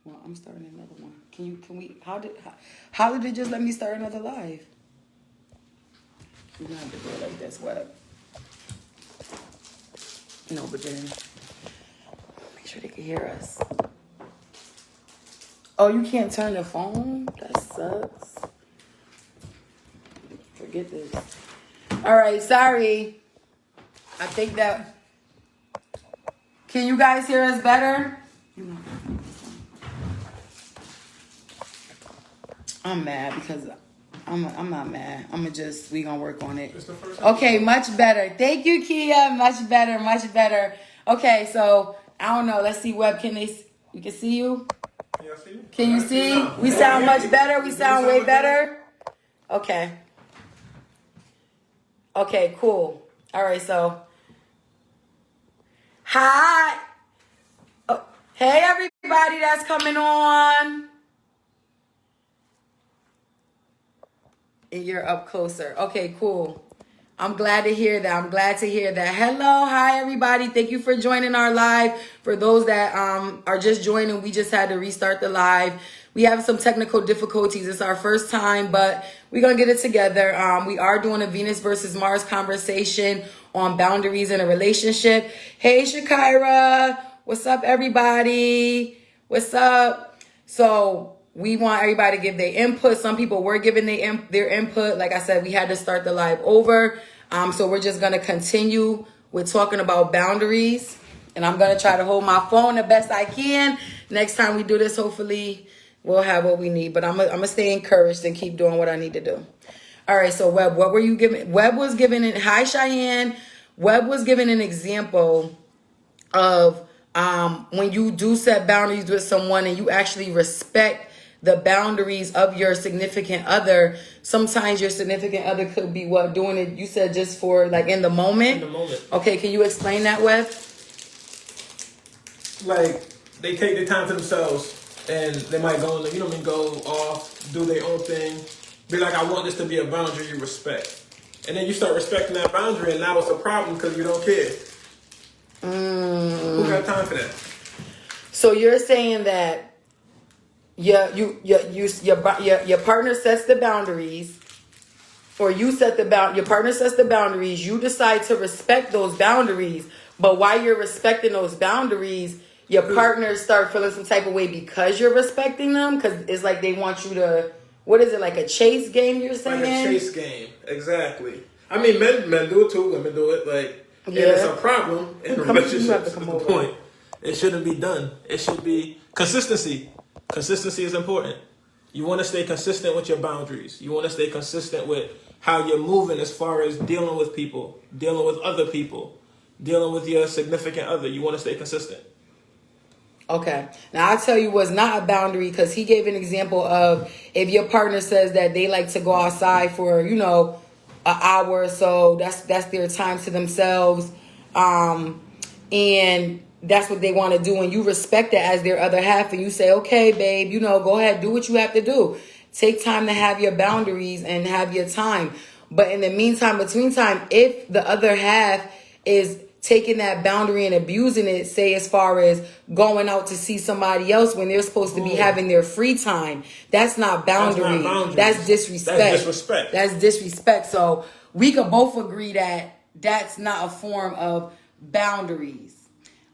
Well, I'm starting another one. How did it just let me start another live? We're gonna have to do it like this, Web. No, but then make sure they can hear us. Oh, you can't turn the phone? That sucks. Forget this. All right, sorry. I think that... Can you guys hear us better? I'm mad because I'm not mad. We gonna work on it. Okay, much better. Thank you, Kia. Much better, much better. Okay, so I don't know. Let's see, Web. We can see you? Yeah, I see you. Can you see? We sound much better. We sound way better. Okay. Okay, cool. All right, so hi. Oh, hey, everybody that's coming on. And you're up closer. Okay, cool. I'm glad to hear that. Hello, hi, everybody. Thank you for joining our live. For those that are just joining, we just had to restart the live. We have some technical difficulties. It's our first time, but we're going to get it together. We are doing a Venus versus Mars conversation on boundaries in a relationship. Hey, Shakira. What's up, everybody? What's up? So we want everybody to give their input. Some people were giving their input. Like I said, we had to start the live over. So we're just going to continue with talking about boundaries. And I'm going to try to hold my phone the best I can. Next time we do this, hopefully we'll have what we need. But I'm going to stay encouraged and keep doing what I need to do. All right, so Web, what were you giving? Web was giving it. Hi, Cheyenne. Web was giving an example of when you do set boundaries with someone and you actually respect the boundaries of your significant other. Sometimes your significant other could be doing it, you said, just for like in the moment? In the moment. Okay, can you explain that, Web? Like, they take their time to themselves and they might go, go off, do their own thing. Be like, I want this to be a boundary you respect. And then you start respecting that boundary and now it's a problem because you don't care. Who got time for that? So you're saying that your partner sets the boundaries, or your partner sets the boundaries. You decide to respect those boundaries, but while you're respecting those boundaries, your partners start feeling some type of way because you're respecting them. Because it's like they want you to. What is it, like a chase game? You're saying like a chase game, exactly. I mean, men do it too. Women do it. Like, and it's a problem in a relationship. That's the point. It shouldn't be done. It should be consistency. Consistency is important. You want to stay consistent with your boundaries. You want to stay consistent with how you're moving as far as dealing with people, dealing with other people, dealing with your significant other. You want to stay consistent. Okay. Now, I'll tell you what's not a boundary, because he gave an example of if your partner says that they like to go outside for, an hour or so, that's their time to themselves. And that's what they want to do, and you respect it as their other half, and you say, okay, babe, go ahead, do what you have to do. Take time to have your boundaries and have your time. But in the meantime, between time, if the other half is taking that boundary and abusing it, say as far as going out to see somebody else when they're supposed to be having their free time, that's not boundary. That's disrespect. That's disrespect. So we could both agree that that's not a form of boundaries.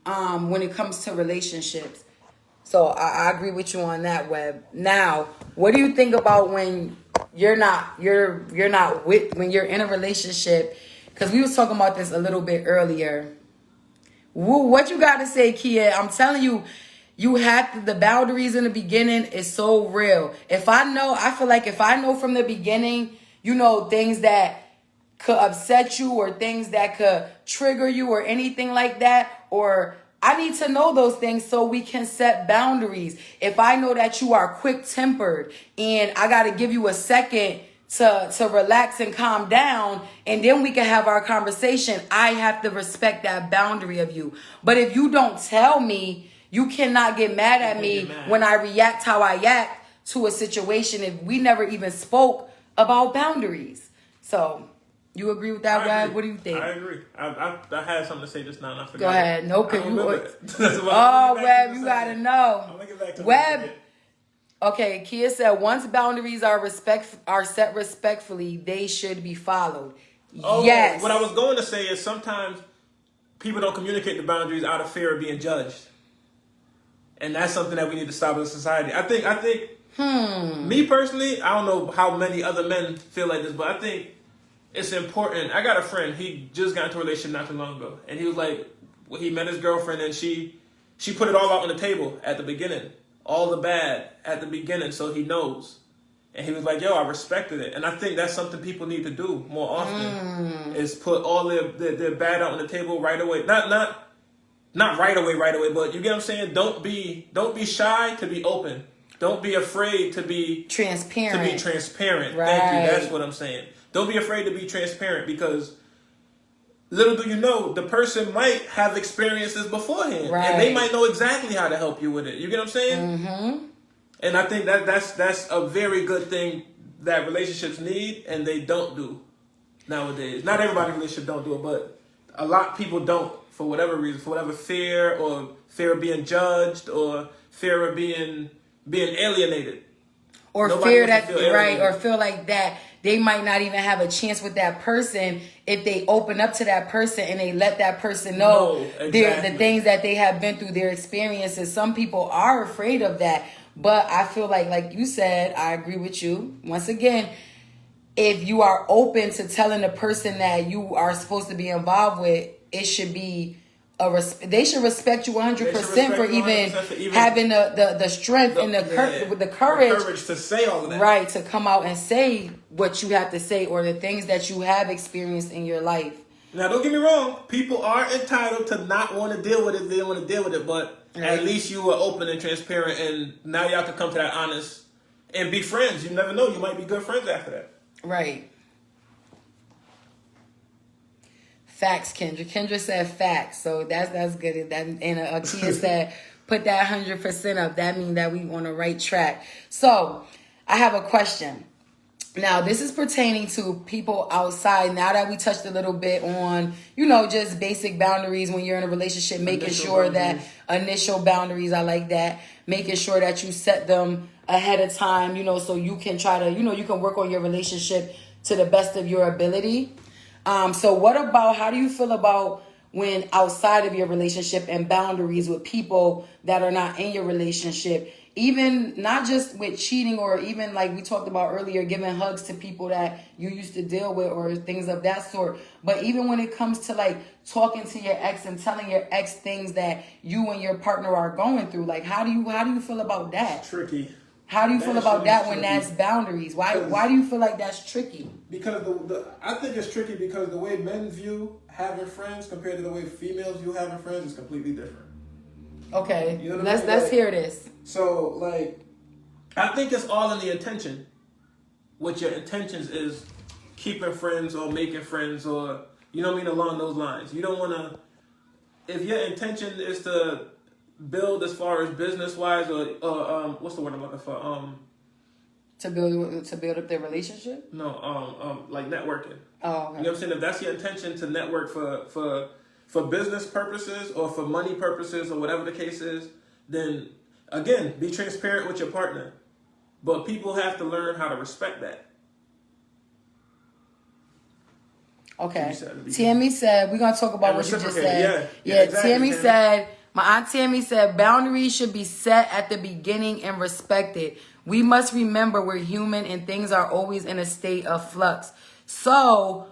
When it comes to relationships. So I agree with you on that, Web. Now, what do you think about when when you're in a relationship? Because we was talking about this a little bit earlier. What you got to say, Kia? I'm telling you, the boundaries in the beginning is so real. I feel like if I know from the beginning, things that could upset you or things that could trigger you or anything like that, or I need to know those things so we can set boundaries. If I know that you are quick-tempered and I got to give you a second to relax and calm down, and then we can have our conversation, I have to respect that boundary of you. But if you don't tell me, you cannot get mad at me when I react how I act to a situation if we never even spoke about boundaries. So, You agree with that, Web? What do you think? I agree. I had something to say just now and I forgot. Go ahead. No, cause you. Oh, Web, you gotta know. I'm gonna get back to Web. Okay, Kia said once boundaries are set respectfully, they should be followed. Oh, yes. What I was going to say is sometimes people don't communicate the boundaries out of fear of being judged, and that's something that we need to stop as a society. I think. Me personally, I don't know how many other men feel like this, but I think it's important. I got a friend. He just got into a relationship not too long ago, and he was like, well, he met his girlfriend, and she put it all out on the table at the beginning, all the bad at the beginning, so he knows. And he was like, yo, I respected it. And I think that's something people need to do more often, is put all their bad out on the table right away. Not right away, but you get what I'm saying? Don't be shy to be open. Don't be afraid to be transparent. Right. Thank you. That's what I'm saying. Don't be afraid to be transparent, because little do you know, the person might have experienced this beforehand. Right. And they might know exactly how to help you with it. You get what I'm saying? Mm-hmm. And I think that's a very good thing that relationships need, and they don't do nowadays. Not everybody in a relationship don't do it, but a lot of people don't, for whatever reason, for whatever fear of being judged, or fear of being alienated. Or Nobody fear that, right, or feel like that they might not even have a chance with that person if they open up to that person and they let that person know the things that they have been through, their experiences. Some people are afraid of that. But I feel like you said, I agree with you. Once again, if you are open to telling the person that you are supposed to be involved with, it should be they should respect you 100% for even having the strength and the courage to say all of that. Right, to come out and say what you have to say, or the things that you have experienced in your life. Now, don't get me wrong. People are entitled to not want to deal with it. They don't want to deal with it, but at least you were open and transparent, and now y'all can come to that honest and be friends. You never know. You might be good friends after that. Right. Facts, Kendra. Kendra said facts, so that's good. And Kia said put that 100% up. That means that we on the right track. So I have a question. Now, this is pertaining to people outside. Now that we touched a little bit on, just basic boundaries when you're in a relationship, making sure that initial boundaries, I like that, making sure that you set them ahead of time, so you can try to, you can work on your relationship to the best of your ability. So how do you feel about when outside of your relationship and boundaries with people that are not in your relationship, even not just with cheating, or even like we talked about earlier, giving hugs to people that you used to deal with or things of that sort. But even when it comes to like talking to your ex and telling your ex things that you and your partner are going through, like how do you feel about that? It's tricky. How do you feel about that when that's boundaries? Why do you feel like that's tricky? Because I think it's tricky because the way men view having friends compared to the way females view having friends is completely different. Okay, let's hear this. So, I think it's all in the intention. What your intentions is keeping friends or making friends, or, along those lines. You don't want to, if your intention is to build as far as business-wise, or what's the word I'm looking for? To build up their relationship? No, like networking. Oh, okay. You know what I'm saying? If that's your intention to network for business purposes or for money purposes or whatever the case is, then again, be transparent with your partner. But people have to learn how to respect that. Okay. Tammy said, we're going to talk about what you just said. Yeah, exactly, Tammy said, my Aunt Tammy said, boundaries should be set at the beginning and respected. We must remember we're human and things are always in a state of flux. So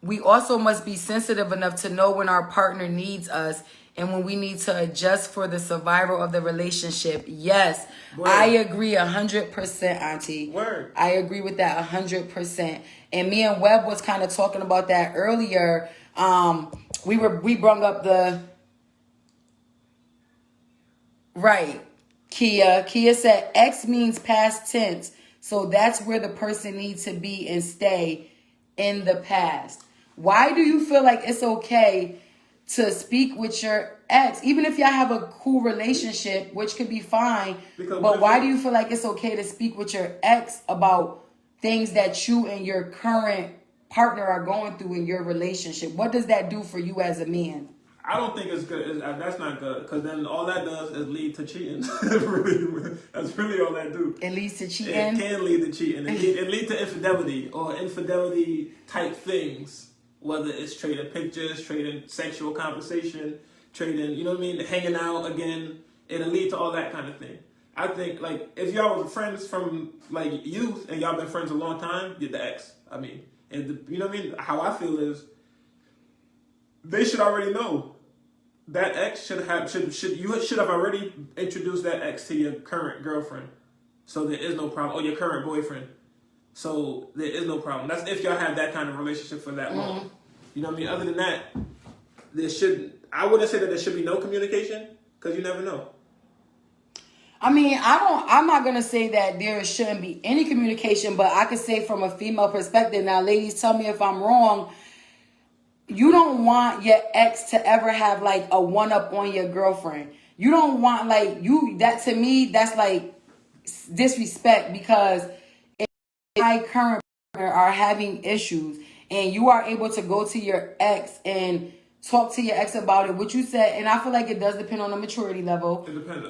we also must be sensitive enough to know when our partner needs us and when we need to adjust for the survival of the relationship. Yes, word. I agree 100%, Auntie. Word. I agree with that 100%. And me and Webb was kind of talking about that earlier. We brought up the... Right. Kia said X means past tense. So that's where the person needs to be and stay in the past. Why do you feel like it's okay to speak with your ex, even if y'all have a cool relationship, which could be fine, but why do you feel like it's okay to speak with your ex about things that you and your current partner are going through in your relationship? What does that do for you as a man? I don't think it's good. That's not good, because then all that does is lead to cheating. That's really all that do. It leads to cheating? It can lead to cheating. It leads to infidelity or infidelity type things, whether it's trading pictures, trading sexual conversation, trading, you know what I mean, hanging out again. It'll lead to all that kind of thing. I think, like, if y'all were friends from, like, youth and y'all been friends a long time, you're the ex. I mean, and you know what I mean? How I feel is they should already know. That ex should have already introduced that ex to your current girlfriend, so there is no problem. Or your current boyfriend, so there is no problem. That's if y'all have that kind of relationship for that long. You know what I mean? Other than that, I wouldn't say that there should be no communication, because you never know. I mean, I'm not going to say that there shouldn't be any communication, but I could say from a female perspective. Now, ladies, tell me if I'm wrong. You don't want your ex to ever have like a one-up on your girlfriend. You don't want that to me, that's like disrespect, because if my current partner are having issues and you are able to go to your ex and talk to your ex about it, what you said, and I feel like it does depend on the maturity level.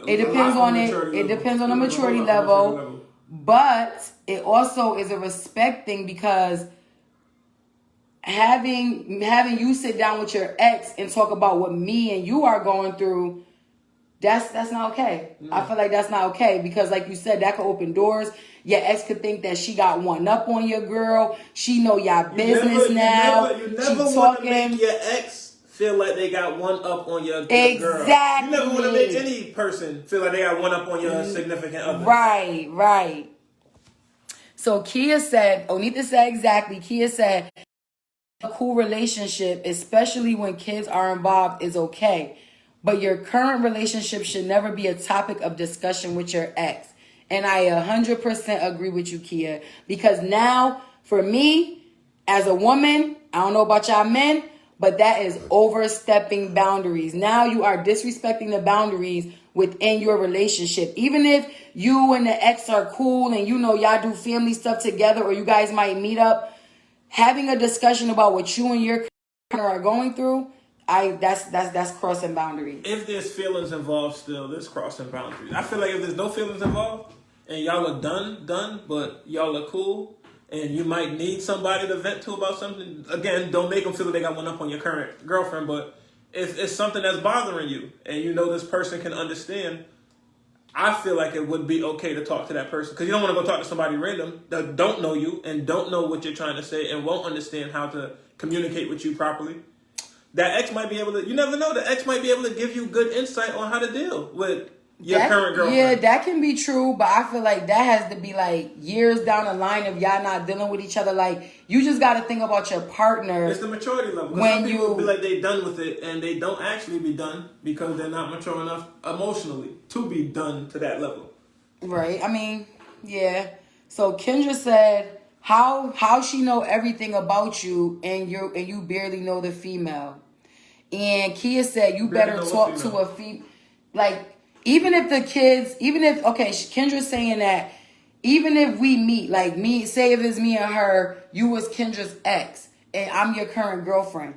It depends on the maturity level. But it also is a respect thing, because having you sit down with your ex and talk about what me and you are going through, that's not okay. I feel like that's not okay, because like you said, that could open doors. Your ex could think that she got one up on your girl. She know y'all business now. You never want to make your ex feel like they got one up on your girl. Exactly. You never want to make any person feel like they got one up on your significant other. Right. So Onita said exactly. Kia said, a cool relationship, especially when kids are involved, is okay. But your current relationship should never be a topic of discussion with your ex. And I 100% agree with you, Kia. Because now, for me, as a woman, I don't know about y'all men, but that is overstepping boundaries. Now you are disrespecting the boundaries within your relationship. Even if you and the ex are cool and you know y'all do family stuff together, or you guys might meet up, having a discussion about what you and your partner are going through, that's crossing boundaries. If there's feelings involved still, there's crossing boundaries. I feel like if there's no feelings involved and y'all are done, but y'all are cool and you might need somebody to vent to about something, again, don't make them feel like they got one up on your current girlfriend, but if it's something that's bothering you and you know this person can understand, I feel like it would be okay to talk to that person, because you don't want to go talk to somebody random that don't know you and don't know what you're trying to say and won't understand how to communicate with you properly. That ex might be able to, you never know, the ex might be able to give you good insight on how to deal with your current girlfriend. Yeah, that can be true, but I feel like that has to be like years down the line of y'all not dealing with each other. Like, you just got to think about your partner. It's the maturity level. When some people be like they done with it, and they don't actually be done because they're not mature enough emotionally to be done to that level. Right. I mean, yeah. So Kendra said, how she know everything about you and you barely know the female. And Kia said you better talk to a female. Like, Kendra's saying that even if we meet, like me, say if it's me and her, you was Kendra's ex and I'm your current girlfriend.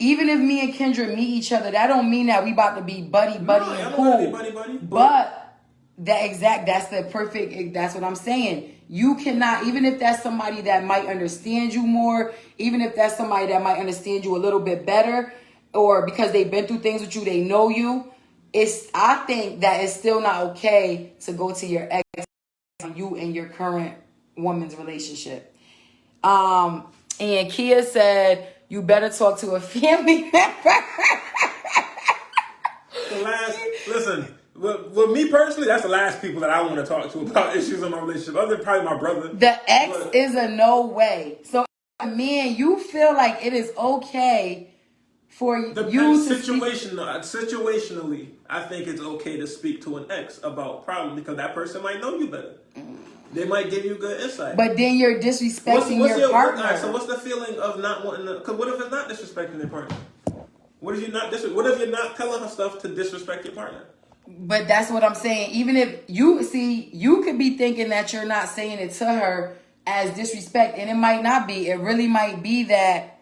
Even if me and Kendra meet each other, that don't mean that we about to be buddy and cool. Buddy, but that's what I'm saying. You cannot, even if that's somebody that might understand you more, even if that's somebody that might understand you a little bit better, or because they've been through things with you, they know you. I think that it's still not okay to go to your ex, you and your current woman's relationship. And Kia said, you better talk to a family member. Listen, with me personally, that's the last people that I want to talk to about issues in my relationship. Other than probably my brother. The ex is a no way. So, man, you feel like it is okay for you to situationally, I think it's okay to speak to an ex about problems, because that person might know you better. They might give you good insight. But then you're disrespecting your partner. So what's the feeling of not wanting to? Because what if it's not disrespecting your partner? What if you're not telling her stuff to disrespect your partner? But that's what I'm saying. Even if you could be thinking that you're not saying it to her as disrespect, and it might not be. It really might be that.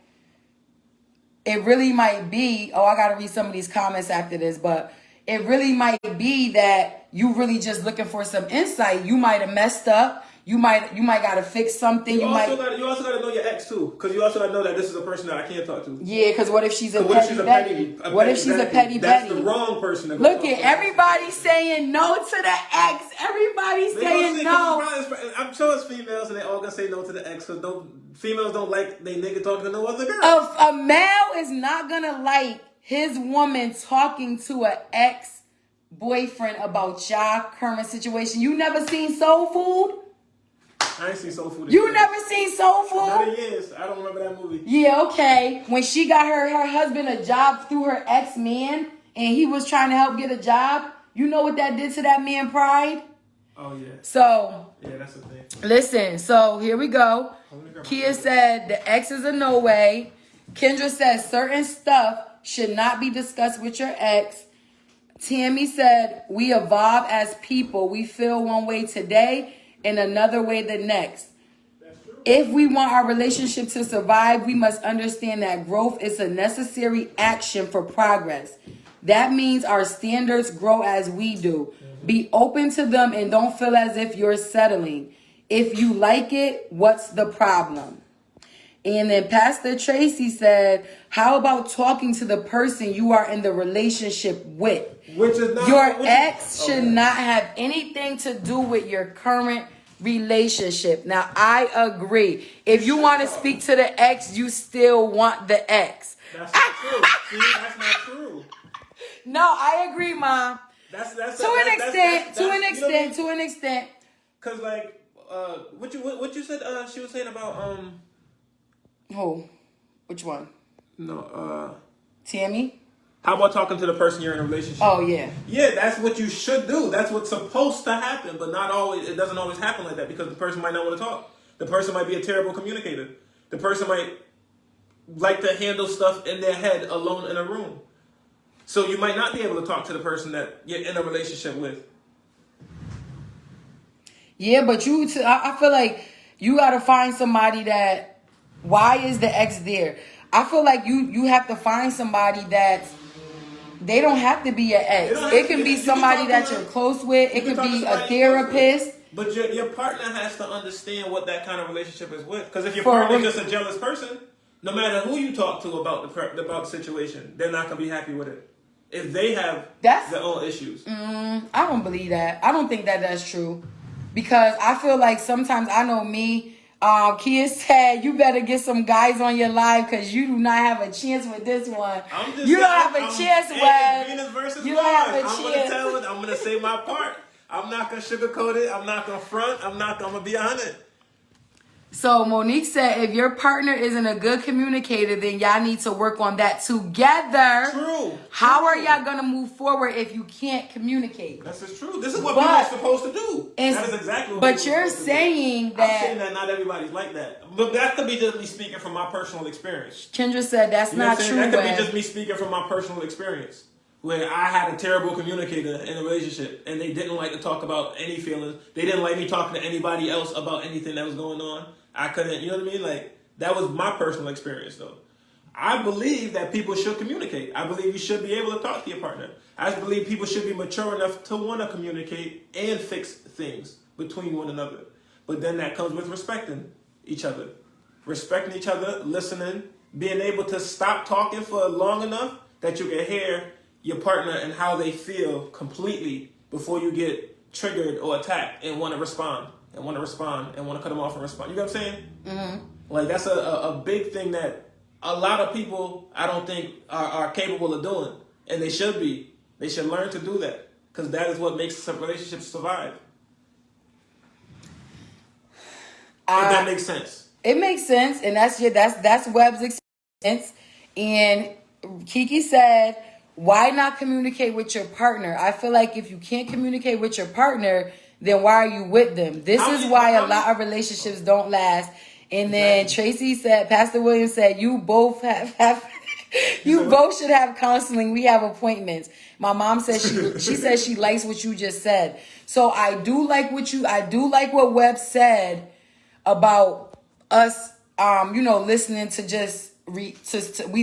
It really might be. Oh, I gotta read some of these comments after this, but it really might be that you really just looking for some insight. You might have messed up. You might gotta fix something. You also gotta know your ex too, because you also gotta know that this is a person that I can't talk to. Yeah, because what if she's a petty Betty? What if she's a petty Betty? That's the wrong person to go Look at everybody saying no to the ex. Everybody saying no. I'm sure it's females and they all gonna say no to the ex because females don't like they nigga talking to no other girl. A male is not gonna like his woman talking to an ex-boyfriend about y'all current situation. You never seen Soul Food? I ain't seen Soul Food. You never seen Soul Food? Not in years. I don't remember that movie. Yeah, okay. When she got her husband a job through her ex-man and he was trying to help get a job, you know what that did to that man pride? Oh, yeah. So. Yeah, that's the thing. Listen, so here we go. Kia said the ex is a no way. Kendra says certain stuff should not be discussed with your ex. Tammy said we evolve as people. We feel one way today and another way the next. If we want our relationship to survive, we must understand that growth is a necessary action for progress. That means our standards grow as we do. Be open to them and don't feel as if you're settling. If you like it, what's the problem? And then Pastor Tracy said, how about talking to the person you are in the relationship with? Your ex should not have anything to do with your current relationship. Now, I agree. If you want to speak to the ex, you still want the ex. That's not true. See, that's not true. No, I agree, Mom. To an extent. Cause like, what you said? She was saying about Who? Which one? No, Tammy. How about talking to the person you're in a relationship? Oh, yeah. Yeah, that's what you should do. That's what's supposed to happen, but not always. It doesn't always happen like that because the person might not want to talk. The person might be a terrible communicator. The person might like to handle stuff in their head alone in a room. So you might not be able to talk to the person that you're in a relationship with. Yeah, but I feel like you got to find somebody that, why is the ex there? I feel like you have to find somebody that they don't have to be your ex. It can be somebody that you're close with. It could be a therapist. But your partner has to understand what that kind of relationship is with. Because if your partner is just a jealous person, no matter who you talk to about the situation, they're not going to be happy with it. If they have their own issues. I don't believe that. I don't think that that's true. Because I feel like sometimes, I know me, Kia said, you better get some guys on your live because you do not have a chance with this one. You don't have a chance, Web. Venus versus you Mars. don't have a I'm going to tell it. I'm going to say my part. I'm not going to sugarcoat it. I'm not going to front. I'm going to be 100. So Monique said, if your partner isn't a good communicator, then y'all need to work on that together. True. How are y'all going to move forward if you can't communicate? This is true. This is what people are supposed to do. That is exactly what But you're saying that... I'm saying that not everybody's like that. But that could be just me speaking from my personal experience. Kendra said that's not true. That could be just me speaking from my personal experience. Where I had a terrible communicator in a relationship and they didn't like to talk about any feelings. They didn't like me talking to anybody else about anything that was going on. I couldn't, you know what I mean? Like, that was my personal experience, though. I believe that people should communicate. I believe you should be able to talk to your partner. I believe people should be mature enough to want to communicate and fix things between one another. But then that comes with respecting each other. Respecting each other, listening, being able to stop talking for long enough that you can hear your partner and how they feel completely before you get triggered or attacked and want to respond. And want to cut them off and respond. You know what I'm saying? Mm-hmm. Like, that's a big thing that a lot of people, I don't think, are capable of doing. And they should be. They should learn to do that. Because that is what makes some relationships survive. If that makes sense. It makes sense. And that's Webb's experience. And Kiki said, why not communicate with your partner? I feel like if you can't communicate with your partner, then why are you with them? This is why a lot of relationships don't last. And then Tracy said, Pastor Williams said, you both both should have counseling. We have appointments. My mom says she says she likes what you just said. So I do like what Webb said about us, listening to just we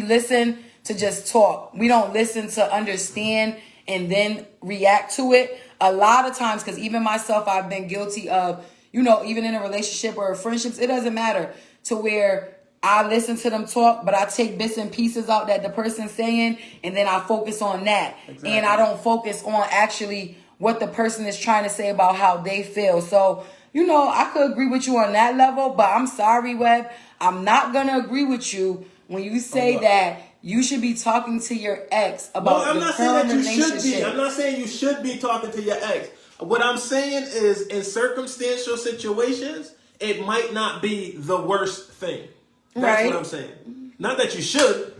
listen to just talk. We don't listen to understand and then react to it. A lot of times, because even myself, I've been guilty of, even in a relationship or friendships, it doesn't matter, to where I listen to them talk, but I take bits and pieces out that the person's saying, and then I focus on that. Exactly. And I don't focus on actually what the person is trying to say about how they feel. So, I could agree with you on that level, but I'm sorry, Webb. I'm not going to agree with you when you say that you should be talking to your ex about the current relationship. I'm not saying you should be talking to your ex. What I'm saying is, in circumstantial situations, it might not be the worst thing. That's what I'm saying. Not that you should.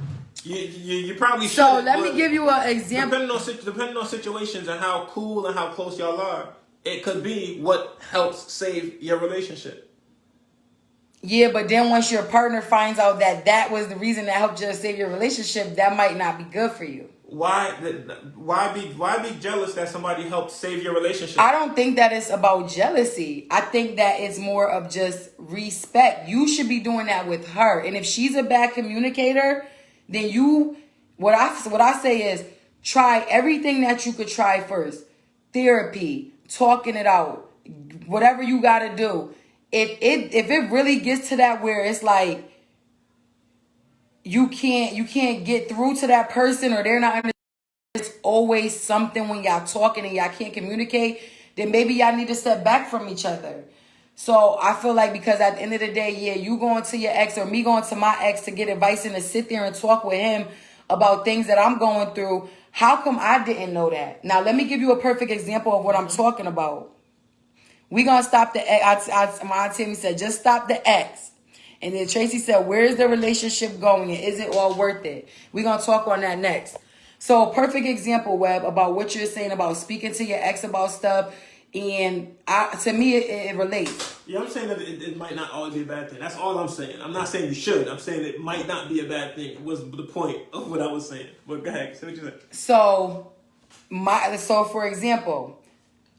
You probably should. So let me give you an example. Depending on situations and how cool and how close y'all are, it could be what helps save your relationship. Yeah, but then once your partner finds out that was the reason that helped you save your relationship, that might not be good for you. Why be jealous that somebody helped save your relationship? I don't think that it's about jealousy. I think that it's more of just respect. You should be doing that with her. And if she's a bad communicator, then what I say is try everything that you could try first. Therapy, talking it out, whatever you got to do. If it really gets to that where it's like you can't get through to that person, or they're not, it's always something when y'all talking and y'all can't communicate, then maybe y'all need to step back from each other. So I feel like, because at the end of the day, yeah, you going to your ex or me going to my ex to get advice and to sit there and talk with him about things that I'm going through. How come I didn't know that? Now, let me give you a perfect example of what I'm talking about. We gonna stop the ex. My aunt Timmy said, just stop the ex. And then Tracy said, where's the relationship going? And is it all worth it? We're gonna talk on that next. So, perfect example, Webb, about what you're saying about speaking to your ex about stuff. And to me, it relates. Yeah, I'm saying that it might not always be a bad thing. That's all I'm saying. I'm not saying you should. I'm saying it might not be a bad thing. It was the point of what I was saying. But go ahead. Say what you said. So, for example,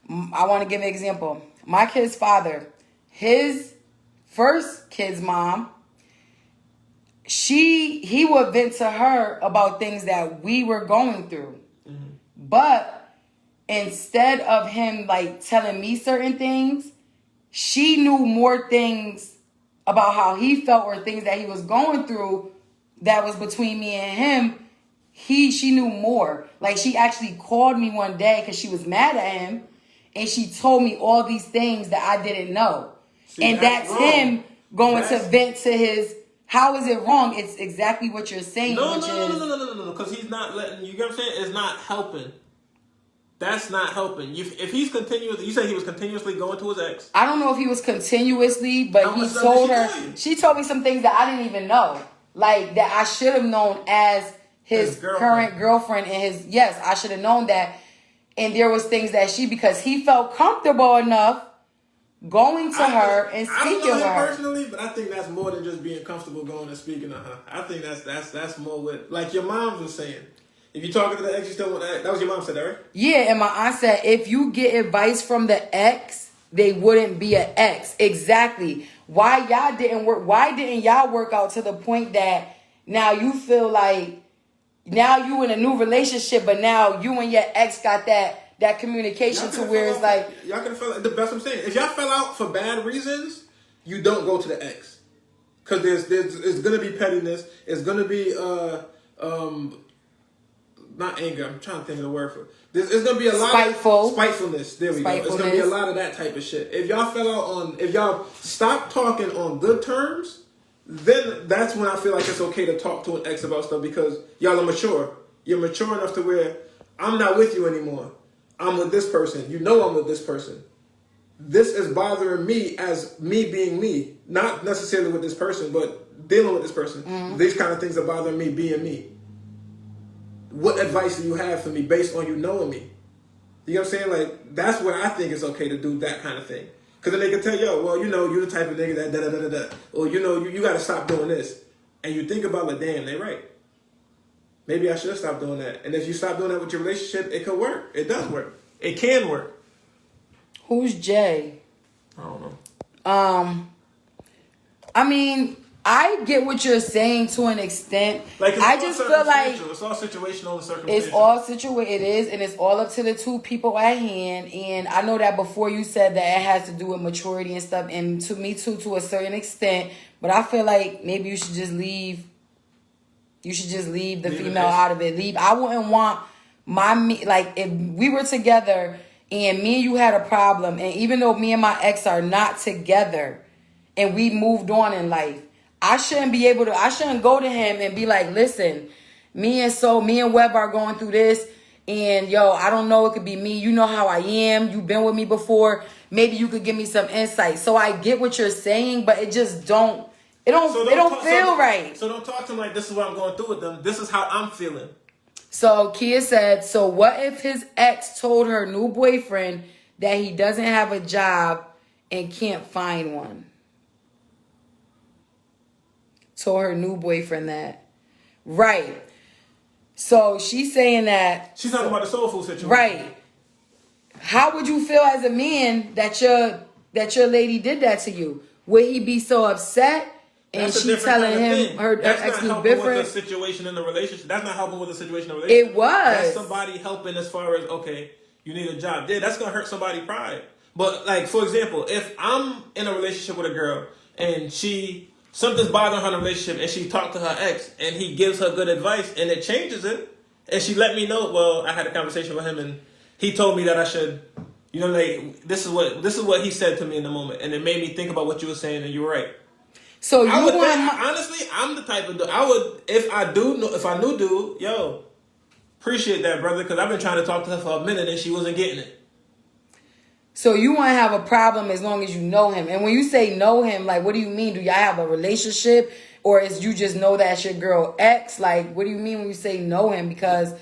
I want to give an example. My kid's father, his first kid's mom, he would vent to her about things that we were going through. Mm-hmm. But instead of him telling me certain things, she knew more things about how he felt or things that he was going through that was between me and him. She knew more. She actually called me one day because she was mad at him. And she told me all these things that I didn't know. See, and that's him going to vent to his... How is it wrong? It's exactly what you're saying. No. Because he's not letting... You get what I'm saying? It's not helping. That's not helping. If he's continuously... You said he was continuously going to his ex. I don't know if he was continuously, but he told her... She told me some things that I didn't even know. That I should have known as his current girlfriend and his... Yes, I should have known that. And there was things that because he felt comfortable enough going to her and speaking with her. I don't know him personally, but I think that's more than just being comfortable going and speaking to her. I think that's more with, like your mom was saying. If you're talking to the ex, you still want that. That was your mom said that, right? Yeah, and my aunt said if you get advice from the ex, they wouldn't be an ex. Exactly. Why y'all didn't work? Why didn't y'all work out to the point that now you feel like now you in a new relationship, but now you and your ex got that communication to where it's like... Y'all could have fell out. That's what I'm saying. If y'all fell out for bad reasons, you don't go to the ex. Because it's going to be pettiness. It's going to be... not anger. I'm trying to think of the word for it. It's going to be a lot of... Spitefulness. There we go. It's going to be a lot of that type of shit. If y'all fell out on... If y'all stop talking on good terms... Then that's when I feel like it's okay to talk to an ex about stuff because y'all are mature. You're mature enough to where I'm not with you anymore. I'm with this person. You know I'm with this person. This is bothering me as me being me. Not necessarily with this person, but dealing with this person. Mm-hmm. These kind of things are bothering me being me. What advice do you have for me based on you knowing me? You know what I'm saying? That's where I think it's okay to do that kind of thing. Because then they can tell you, well, you're the type of nigga that da-da-da-da-da. Or, you got to stop doing this. And you think about damn, they right. Maybe I should stop doing that. And if you stop doing that with your relationship, it could work. It does work. It can work. Who's Jay? I don't know. I mean, I get what you're saying to an extent. Like, I just feel like it's all situational and circumstantial. It's all it is, and it's all up to the two people at hand. And I know that before you said that it has to do with maturity and stuff, and to me too, to a certain extent. But I feel like maybe you should just leave. You should just leave the female out of it. Leave. I wouldn't want like if we were together and me and you had a problem, and even though me and my ex are not together, and we moved on in life, I shouldn't go to him and be like, listen, me and Webb are going through this, and yo, I don't know, it could be me. You know how I am. You've been with me before. Maybe you could give me some insight. So I get what you're saying, but it just don't feel right. So don't talk to him like this is what I'm going through with them. This is how I'm feeling. So Kia said, so what if his ex told her new boyfriend that he doesn't have a job and can't find one? Told her new boyfriend that. Right. So she's saying that. She's talking about the soul food situation. Right. How would you feel as a man that your lady did that to you? Would he be so upset? And she telling him her ex was different. With the situation in the relationship. That's not helping with the situation in the relationship. It was. That's somebody helping as far as, okay, you need a job. Yeah, that's gonna hurt somebody's pride. But like, for example, if I'm in a relationship with a girl and something's bothering her in a relationship and she talked to her ex and he gives her good advice and it changes it, and she let me know, well, I had a conversation with him and he told me that I should, like, this is what he said to me in the moment, and it made me think about what you were saying, and you were right. So honestly, I'm the type of dude. I would, if I knew dude, yo, appreciate that, brother, because I've been trying to talk to her for a minute and she wasn't getting it. So you want to have a problem as long as you know him. And when you say know him, like, what do you mean? Do y'all have a relationship, or is you just know that's your girl ex? Like, what do you mean when you say know him? Because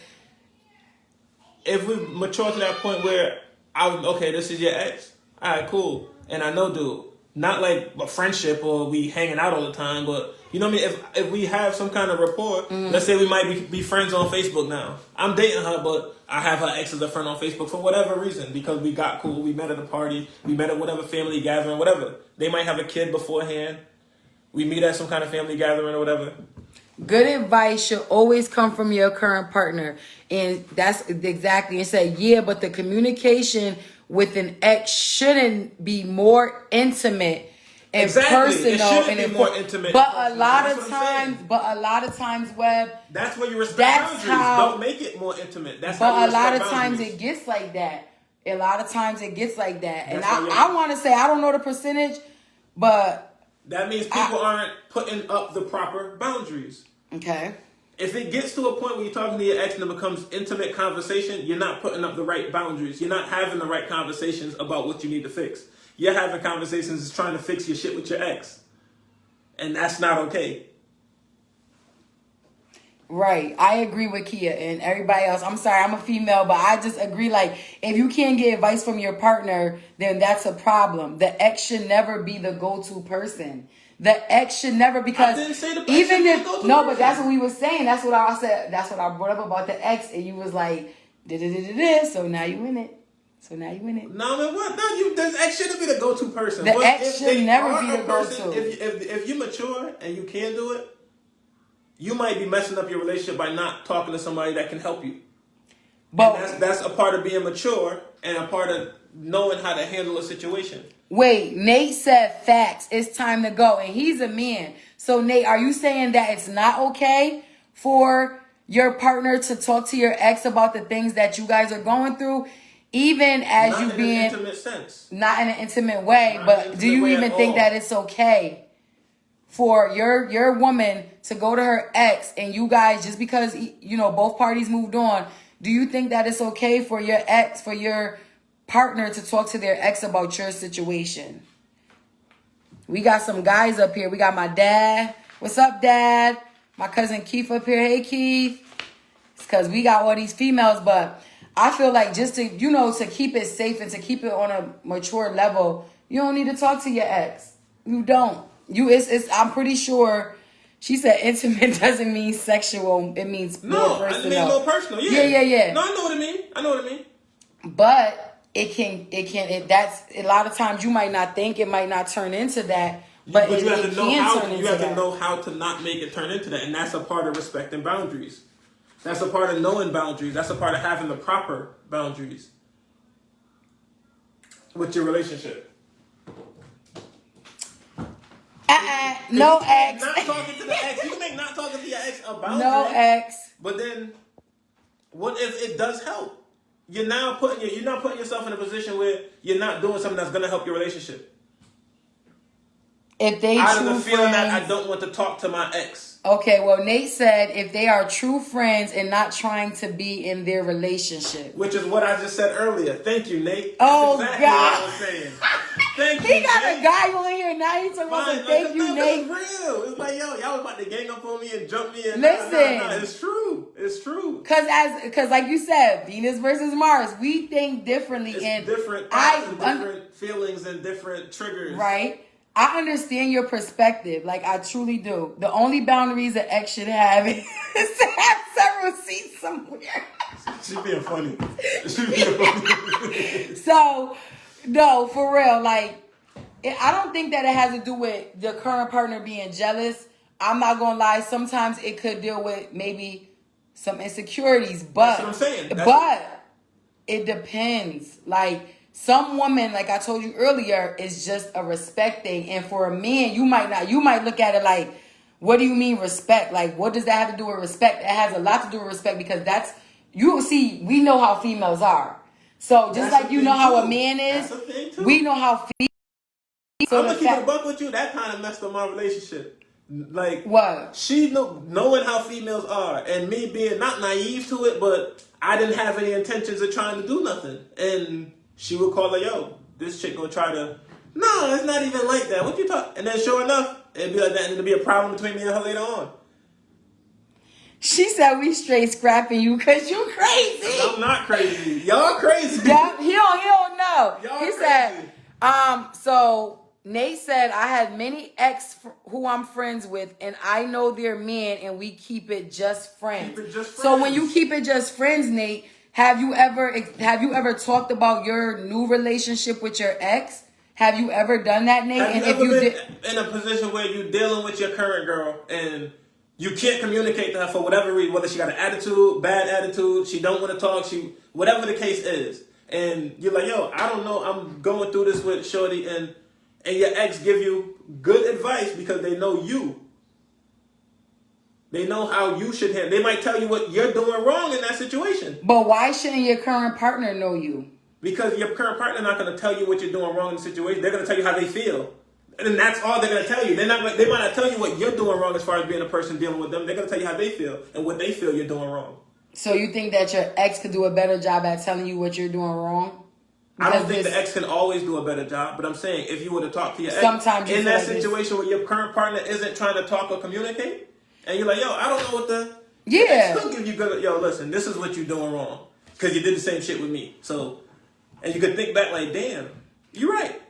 if we mature to that point where okay, this is your ex, all right, cool, and I know dude. Not like a friendship or we hanging out all the time, but you know what I mean? If we have some kind of rapport, let's say we might be friends on Facebook now. I'm dating her, but I have her ex as a friend on Facebook for whatever reason, because we got cool, we met at a party, we met at whatever family gathering, whatever. They might have a kid beforehand. We meet at some kind of family gathering or whatever. Good advice should always come from your current partner. And that's exactly, and say, yeah, but the communication with an ex shouldn't be more intimate and personal and important. But a lot of times, Webb, that's where you respect boundaries. Don't make it more intimate. That's but how you a lot of boundaries. times it gets like that. A lot of times it gets like that. And I want to say, I don't know the percentage, but that means people aren't putting up the proper boundaries. Okay. If it gets to a point where you're talking to your ex and it becomes intimate conversation, you're not putting up the right boundaries. You're not having the right conversations about what you need to fix. You're having conversations trying to fix your shit with your ex. And that's not okay. Right. I agree with Kia and everybody else. I'm sorry, I'm a female, but I just agree, like, if you can't get advice from your partner, then that's a problem. The ex should never be the go-to person. The ex should never, because I didn't say the even if no, but that's what we were saying. That's what I said. That's what I brought up about the ex, and you was like, so now you in it. So now you in it. No, man, what? No, the ex shouldn't be the go-to person. The ex should never be the go-to. If you're mature and you can do it, you might be messing up your relationship by not talking to somebody that can help you. But and that's a part of being mature and a part of knowing how to handle a situation. Wait, Nate said facts. It's time to go. And he's a man. So, Nate, are you saying that it's not okay for your partner to talk to your ex about the things that you guys are going through, even as not you being... Not in an intimate sense. Not in an intimate way, but do you even think that it's okay for your woman to go to her ex and you guys, just because, you know, both parties moved on, do you think that it's okay for your ex, for your partner to talk to their ex about your situation? We got some guys up here. We got my dad. What's up, Dad? My cousin Keith up here. Hey, Keith. It's because we got all these females, but I feel like just to, you know, to keep it safe and to keep it on a mature level, you don't need to talk to your ex. You don't. I'm pretty sure she said intimate doesn't mean sexual. It means more personal. No, it means more personal. Yeah. No, I know what I mean. But that's a lot of times you might not think, it might not turn into that, But you have to know how to not make it turn into that, and that's a part of respecting boundaries. That's a part of knowing boundaries. That's a part of having the proper boundaries with your relationship. No ex. Not talking to the ex. You can make not talking to your ex a boundary. No ex. But then, what if it does help? You're not putting yourself in a position where you're not doing something that's going to help your relationship. If they out of the feeling that I don't want to talk to my ex. Okay, well, Nate said if they are true friends and not trying to be in their relationship. Which is what I just said earlier. Thank you, Nate. That's exactly God. what I was saying. Thank you, He got Nate. A guy on here now. He's talking about thank you, Nate. It's real. It's like, yo, y'all was about to gang up on me and jump me. And listen. Nah, it's true. It's true. Because like you said, Venus versus Mars, we think differently. It's and different thoughts and different feelings and different triggers. Right. I understand your perspective. Like, I truly do. The only boundaries an ex should have is to have several seats somewhere. She's being funny. So, no, for real. Like, I don't think that it has to do with the current partner being jealous. I'm not going to lie. Sometimes it could deal with maybe some insecurities. But, that's what I'm saying. It depends. Like, some woman, like I told you earlier, is just a respect thing. And for a man, you might look at it like, what do you mean respect? Like, what does that have to do with respect? It has a lot to do with respect because we know how females are. So just that's like you know how a man is, we know how females. So I'm going to keep it a buck with you. That kind of messed up my relationship. Like, what? She knowing how females are and me being not naive to it, but I didn't have any intentions of trying to do nothing. And she would call her, yo, this chick gonna try to, no, it's not even like that. What you talk? And then sure enough, it'd be like that and it'd be a problem between me and her later on. She said we straight scrapping you because you crazy. I'm not crazy. Y'all crazy. Yeah, he don't know. Y'all he crazy. Said, so Nate said, I had many ex who I'm friends with and I know they're men and we keep it just friends. Keep it just friends. So when you keep it just friends, Nate, have you ever talked about your new relationship with your ex? Have you ever done that, Nate? Have you ever been in a position where you're dealing with your current girl and you can't communicate to her for whatever reason, whether she got an attitude, bad attitude, she don't want to talk, whatever the case is, and you're like, yo, I don't know, I'm going through this with shorty, and your ex give you good advice because they know you. They know how you should handle. They might tell you what you're doing wrong in that situation. But why shouldn't your current partner know you? Because your current partner not going to tell you what you're doing wrong in the situation. They're going to tell you how they feel. And that's all they're going to tell you. They might not tell you what you're doing wrong as far as being a person dealing with them. They're going to tell you how they feel and what they feel you're doing wrong. So you think that your ex could do a better job at telling you what you're doing wrong? I don't think the ex can always do a better job, but I'm saying if you were to talk to your ex in that situation where your current partner isn't trying to talk or communicate, and you're like, yo, I don't know what the ex still give you good. Yo, listen, this is what you're doing wrong because you did the same shit with me. So, and you could think back like, damn, you're right.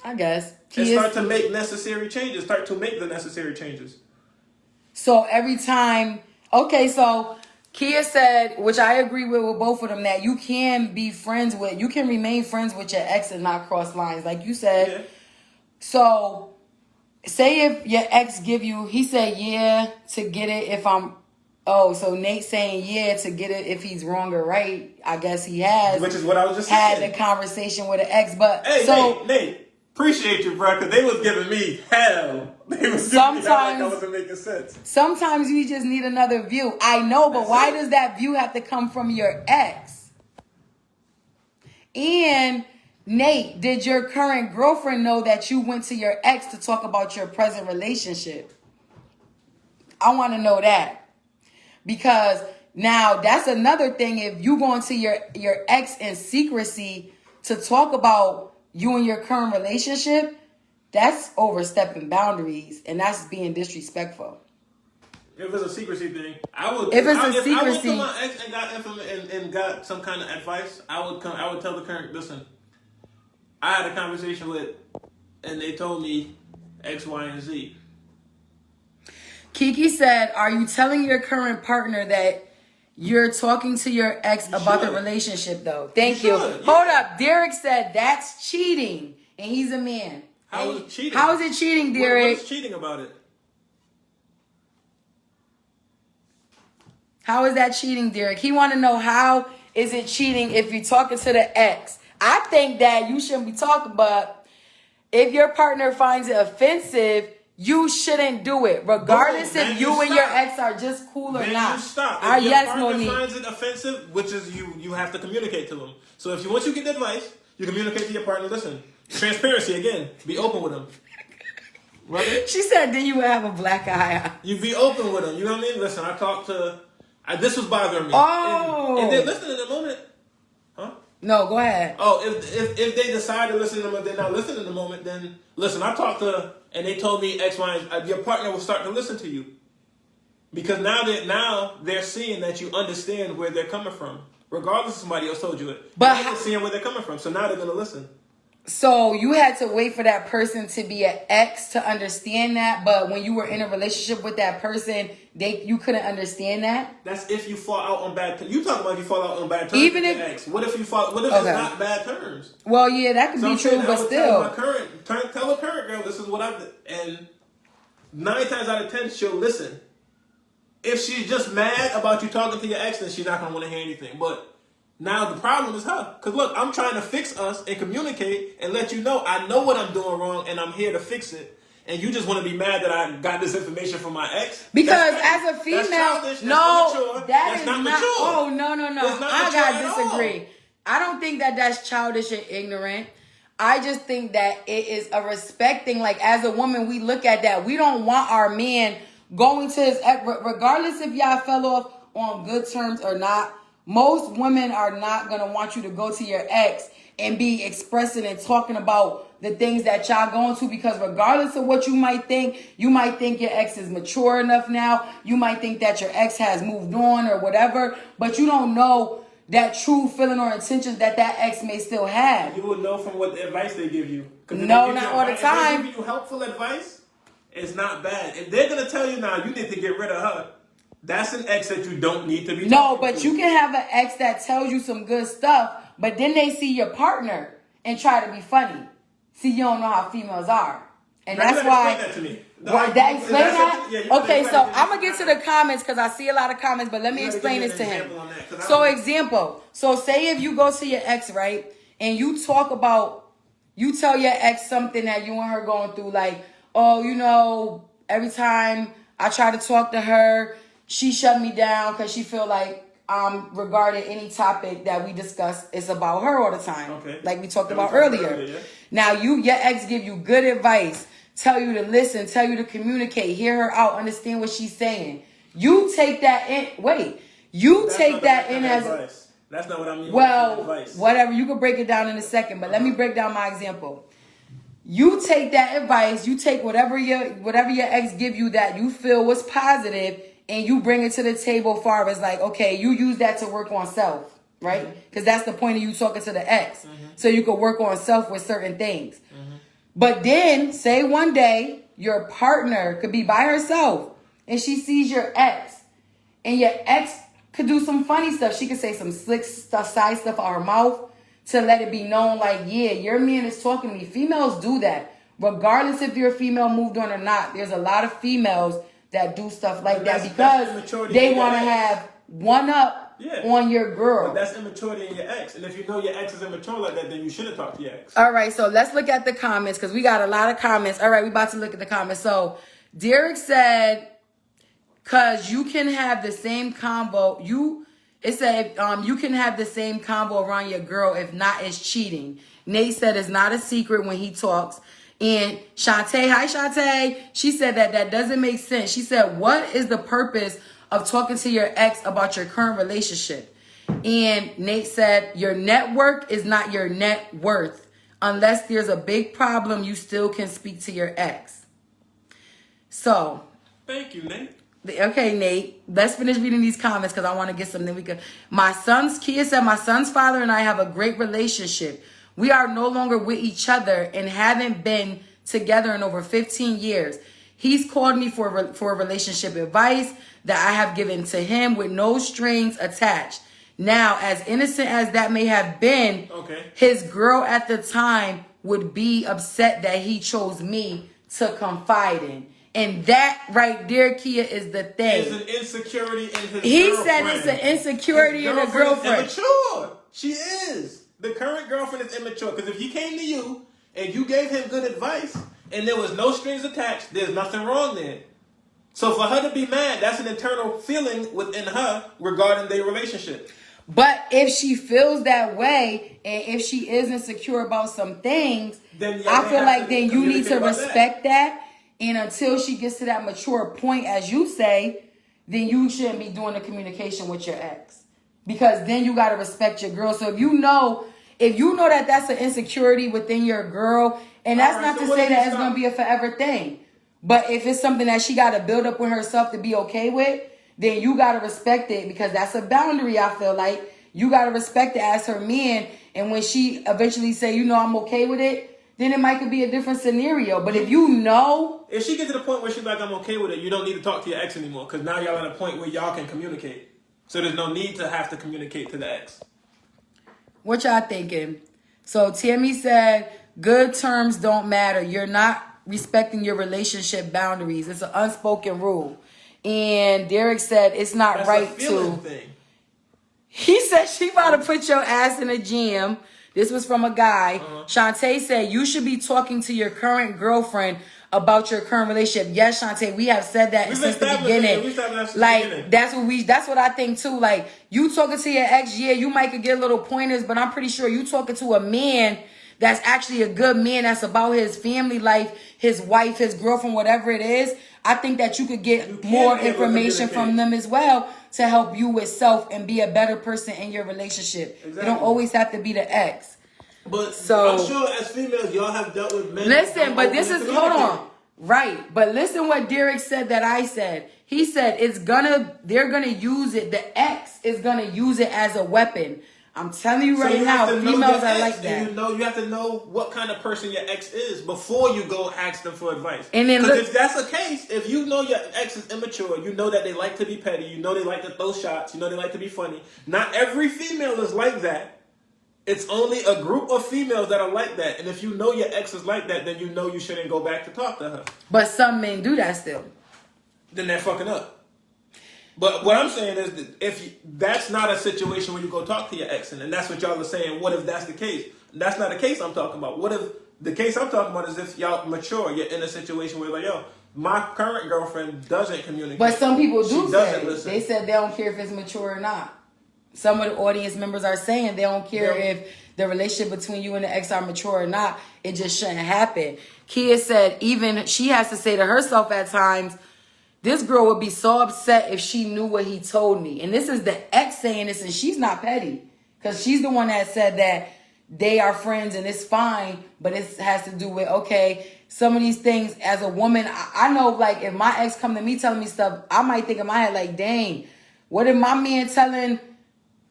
I guess. And start to make necessary changes. Start to make the necessary changes. So every time, okay, so Kia said, which I agree with both of them, that you can remain friends with your ex and not cross lines, like you said. Yeah. So, say if your ex give you, he said, yeah, to get it so Nate saying, yeah, to get it if he's wrong or right. I guess he has. Which is what I was just saying. Had a conversation with an ex, but hey, so Nate, appreciate you, bro, because they was giving me hell. They was giving me hell like that wasn't making sense. Sometimes you just need another view. I know, but why does that view have to come from your ex? And Nate, did your current girlfriend know that you went to your ex to talk about your present relationship? I want to know that. Because now that's another thing. If you go into your ex in secrecy to talk about you and your current relationship, that's overstepping boundaries and that's being disrespectful. If it's a secrecy thing, I would. If I went to my ex and got some kind of advice, I would tell the current, listen, I had a conversation with, and they told me X, Y, and Z. Kiki said, are you telling your current partner that you're talking to your ex about the relationship, though? Thank you. Yeah. Hold up. Derek said that's cheating, and he's a man. How is it cheating? How is it cheating, Derek? What is cheating about it? How is that cheating, Derek? He want to know how is it cheating if you're talking to the ex. I think that you shouldn't be talking, but if your partner finds it offensive, you shouldn't do it, regardless if you and your ex are just cool or not. You stop. If your partner finds it offensive, which is you have to communicate to them. So if once you get the advice, you communicate to your partner. Listen, transparency again. Be open with them. Right? She said, then you would have a black eye. You be open with them. You know what I mean? Listen, I talked to. This was bothering me. Oh, and they're listening in the moment. Huh? No, go ahead. Oh, if they decide to listen to them, if they're not listening in the moment, then listen. I talked to, and they told me X, Y, and your partner will start to listen to you, because now they're seeing that you understand where they're coming from, regardless of somebody else told you it. But they're seeing where they're coming from, so now they're gonna listen. So you had to wait for that person to be an ex to understand that, but when you were in a relationship with that person, you couldn't understand that. That's if you fall out on bad terms. You talking about if you fall out on bad terms Even with if your ex. What if it's not bad terms? Well, yeah, that could be true, but still. Tell a current girl this is what I did, and 9 times out of 10 she'll listen. If she's just mad about you talking to your ex, then she's not gonna want to hear anything. But now the problem is her. Because look, I'm trying to fix us and communicate and let you know I know what I'm doing wrong and I'm here to fix it. And you just want to be mad that I got this information from my ex? Because as a female, that's not mature. Oh, no. I gotta disagree. I don't think that that's childish and ignorant. I just think that it is a respect thing. Like, as a woman, we look at that. We don't want our man going to his ex, regardless if y'all fell off on good terms or not. Most women are not going to want you to go to your ex and be expressing and talking about the things that y'all going to, because regardless of what you might think your ex is mature enough now. You might think that your ex has moved on or whatever, but you don't know that true feeling or intention that ex may still have. You would know from what the advice they give you. No, not all the time. If they give you helpful advice, it's not bad. If they're going to tell you now, you need to get rid of her, that's an ex that you don't need to be talking but to. you can have an ex that tells you some good stuff, but then they see your partner and try to be funny. See, you don't know how females are. And now, that's why... Explain that to me. Explain that? Yeah, okay, so I'm going to get to the comments because I see a lot of comments, but let me explain this to him. So example. So say if you go to your ex, right? And you talk about... You tell your ex something that you and her going through, like, oh, you know, every time I try to talk to her, she shut me down because she feel like regarding any topic that we discuss, it's about her all the time. Okay. Like we talked about earlier. Yeah. Now your ex give you good advice, tell you to listen, tell you to communicate, hear her out, understand what she's saying. You take that in. As that's not what I mean. Well, whatever. You can break it down in a second, but let me break down my example. You take that advice, you take whatever your ex give you that you feel was positive, and you bring it to the table far as like, okay, you use that to work on self, right? Because that's the point of you talking to the ex. So you could work on self with certain things. But then, say one day, your partner could be by herself, and she sees your ex, and your ex could do some funny stuff. She could say some slick stuff, side stuff out her mouth to let it be known, like, yeah, your man is talking to me. Females do that. Regardless if your female moved on or not, there's a lot of females that do stuff like that because they want to have one up on your girl. But that's immaturity in your ex. And if you know your ex is immature like that, then you shouldn't talk to your ex. All right, so let's look at the comments because we got a lot of comments. All right, we about to look at the comments. So Derek said, because you can have the same convo. It said you can have the same convo around your girl. If not, it's cheating. Nate said it's not a secret when he talks. And Shantae, hi Shantae, she said that doesn't make sense. She said, what is the purpose of talking to your ex about your current relationship? And Nate said, your network is not your net worth. Unless there's a big problem, you still can speak to your ex. So. Thank you, Nate. Okay, Nate, let's finish reading these comments because I want to get something we could. Kia said, my son's father and I have a great relationship. We are no longer with each other and haven't been together in over 15 years. He's called me for relationship advice that I have given to him with no strings attached. Now, as innocent as that may have been, his girl at the time would be upset that he chose me to confide in. And that right there, Kia, is the thing. It's an insecurity in his He girlfriend. said it's an insecurity in a girlfriend. Is immature. She is. The current girlfriend is immature. Because if he came to you and you gave him good advice and there was no strings attached, there's nothing wrong there. So for her to be mad, that's an internal feeling within her regarding their relationship. But if she feels that way, and if she is insecure about some things, then I feel like then you need to respect that. And until she gets to that mature point, as you say, then you shouldn't be doing the communication with your ex. Because then you got to respect your girl. So if you know that that's an insecurity within your girl, and that's not to say that it's going to be a forever thing. But if it's something that she got to build up with herself to be okay with, then you got to respect it, because that's a boundary. I feel like you got to respect it as her man. And when she eventually say, I'm okay with it, then it might could be a different scenario. But if if she gets to the point where she's like, I'm okay with it, you don't need to talk to your ex anymore, because now y'all at a point where y'all can communicate. So there's no need to have to communicate to the ex. What y'all thinking? So Tammy said, good terms don't matter. You're not respecting your relationship boundaries. It's an unspoken rule. And Derek said it's not That's right a feeling to. Thing. He said she about to put your ass in a gym. This was from a guy. Shantae said you should be talking to your current girlfriend about your current relationship. Yes, Shantae, we have said that since the beginning. That's what I think too. Like, you talking to your ex, you might could get little pointers, but I'm pretty sure you talking to a man that's actually a good man, that's about his family life, his wife, his girlfriend, whatever it is. I think that you could get more information from them as well to help you with self and be a better person in your relationship. Exactly. You don't always have to be the ex. But so, I'm sure as females, y'all have dealt with men. Listen, but this is, hold on. Right. But listen what Derek said that I said. He said they're gonna use it. The ex is gonna use it as a weapon. I'm telling you right now, females are like that. You have to know what kind of person your ex is before you go ask them for advice. And then if that's the case, if you know your ex is immature, you know that they like to be petty, you know they like to throw shots, you know they like to be funny. Not every female is like that. It's only a group of females that are like that. And if you know your ex is like that, then you know you shouldn't go back to talk to her. But some men do that still. Then they're fucking up. But what I'm saying is that if that's not a situation where you go talk to your ex, and that's what y'all are saying, what if that's the case? That's not the case I'm talking about. What if the case I'm talking about is if y'all mature, you're in a situation where you're like, my current girlfriend doesn't communicate. But some people do say, listen. They said they don't care if it's mature or not. Some of the audience members are saying they don't care if the relationship between you and the ex are mature or not. It just shouldn't happen. Kia said even she has to say to herself at times, this girl would be so upset if she knew what he told me. And this is the ex saying this, and she's not petty. Because she's the one that said that they are friends and it's fine. But it has to do with, some of these things as a woman, I know, like, if my ex come to me telling me stuff, I might think in my head, like, dang, what if my man telling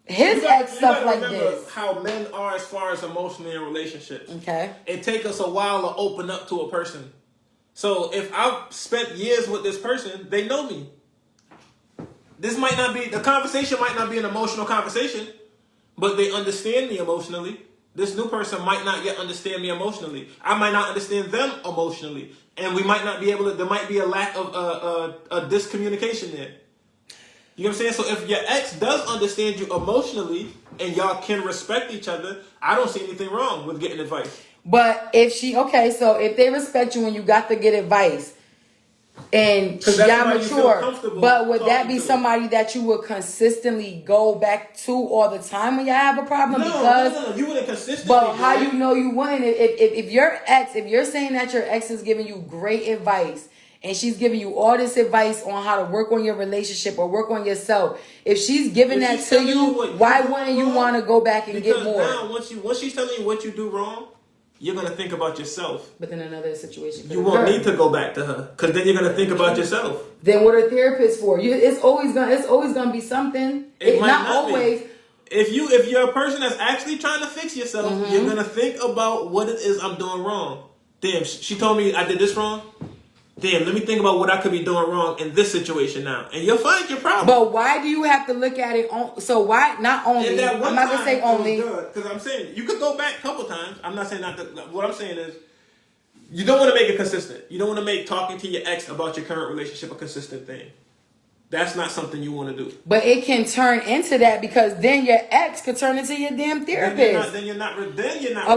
his ex stuff like this? How men are as far as emotionally in relationships. Okay. It takes us a while to open up to a person. So if I've spent years with this person, they know me. The conversation might not be an emotional conversation, but they understand me emotionally. This new person might not yet understand me emotionally. I might not understand them emotionally. And we might not be able to, there might be a lack of a discommunication there. You know what I'm saying? So if your ex does understand you emotionally and y'all can respect each other, I don't see anything wrong with getting advice. But if so if they respect you and you got to get advice and y'all mature, but would that be somebody that you would consistently go back to all the time when y'all have a problem? No, you wouldn't consistently. But how you know you wouldn't? If you're saying that your ex is giving you great advice and she's giving you all this advice on how to work on your relationship or work on yourself, if she's giving that to you, why wouldn't you want to go back and get more? Now, once she's telling you what you do wrong, you're going to think about yourself. But then another situation. You won't need to go back to her because then you're going to think about yourself. Then what are therapists for? It's always gonna be something. It might not always. If you're a person that's actually trying to fix yourself, you're going to think about what it is I'm doing wrong. Damn, she told me I did this wrong. damn, let me think about what I could be doing wrong in this situation now. And you'll find your problem. But why do you have to look at it so why not only? I'm not going to say only. Because I'm saying, you could go back a couple times. I'm not saying not to. What I'm saying is, you don't want to make it consistent. You don't want to make talking to your ex about your current relationship a consistent thing. That's not something you want to do. But it can turn into that because then your ex could turn into your damn therapist. Then you're not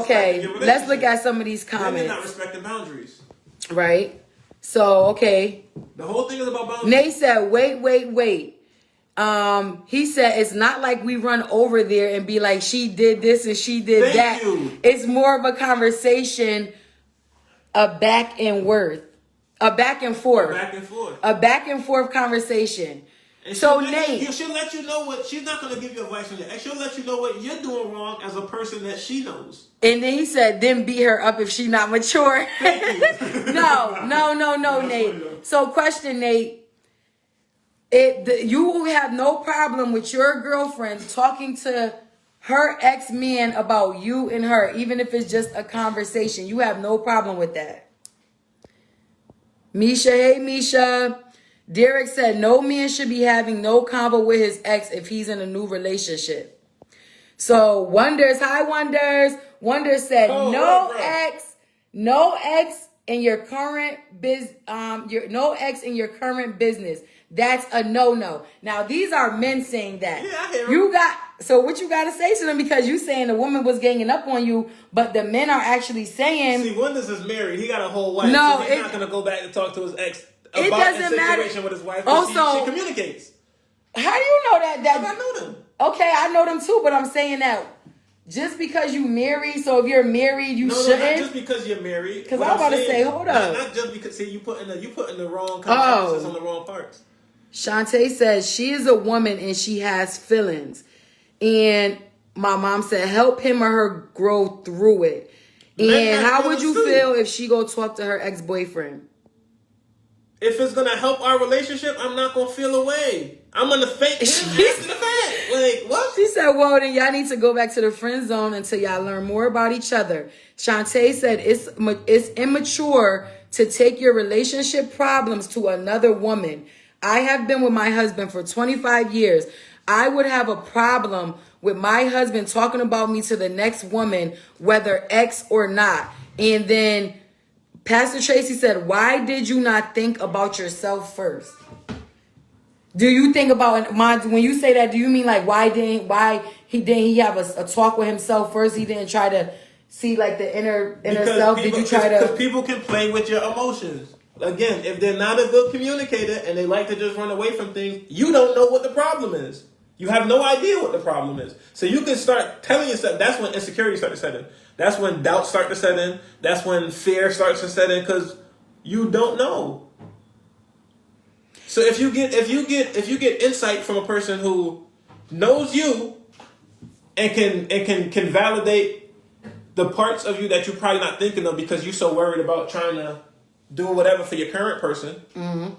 okay, let's look at some of these comments. Then you're not respecting boundaries. Right. So, okay. The whole thing is about boundaries. Nate said, wait. He said, it's not like we run over there and be like, she did this and she did that. It's more of a conversation, a back and forth. A back and forth conversation. And so Nate, she'll let you know what she's not going to give you advice on your ex. She'll let you know what you're doing wrong as a person that she knows. And then he said, then beat her up if she's not mature. No, Nate. So question, Nate. You will have no problem with your girlfriend talking to her ex-man about you and her, even if it's just a conversation. You have no problem with that. Misha, hey Misha. Derek said no man should be having no convo with his ex if he's in a new relationship. So Wonders, hi Wonders. Wonders said no ex in your current no ex in your current business. That's a no. Now these are men saying that. Yeah, I hear them. So what you got to say to them, because you saying the woman was ganging up on you, but the men are actually saying. See, Wonders is married. He got a whole wife. No, so he's not going to go back to talk to his ex it about doesn't the matter. situation with his wife. Also, she communicates. How do you know that? I know them. Okay, I know them too, but I'm saying that just because you married, so if you're married, you shouldn't. No, not just because you're married. Because I'm about to say, hold up. Not just because, see, you put in the wrong emphasis on the wrong parts. Shantae says she is a woman and she has feelings. And my mom said, help him or her grow through it. And how would you feel if she go talk to her ex-boyfriend? If it's going to help our relationship, I'm not going to feel away. I'm going to fake him after the fact. Like, what? She said, well, then y'all need to go back to the friend zone until y'all learn more about each other. Shantae said it's immature to take your relationship problems to another woman. I have been with my husband for 25 years. I would have a problem with my husband talking about me to the next woman, whether ex or not. And then Pastor Tracy said, why did you not think about yourself first? Do you think about when you say that, do you mean like why didn't he have a talk with himself first? He didn't try to see like the inner self. Did you try to? Because people can play with your emotions. Again, if they're not a good communicator and they like to just run away from things, you don't know what the problem is. You have no idea what the problem is. So you can start telling yourself, that's when insecurity starts to set in. That's when doubt starts to set in. That's when fear starts to set in because you don't know. So if you get insight from a person who knows you and can validate the parts of you that you're probably not thinking of because you're so worried about trying to do whatever for your current person. Mm-hmm.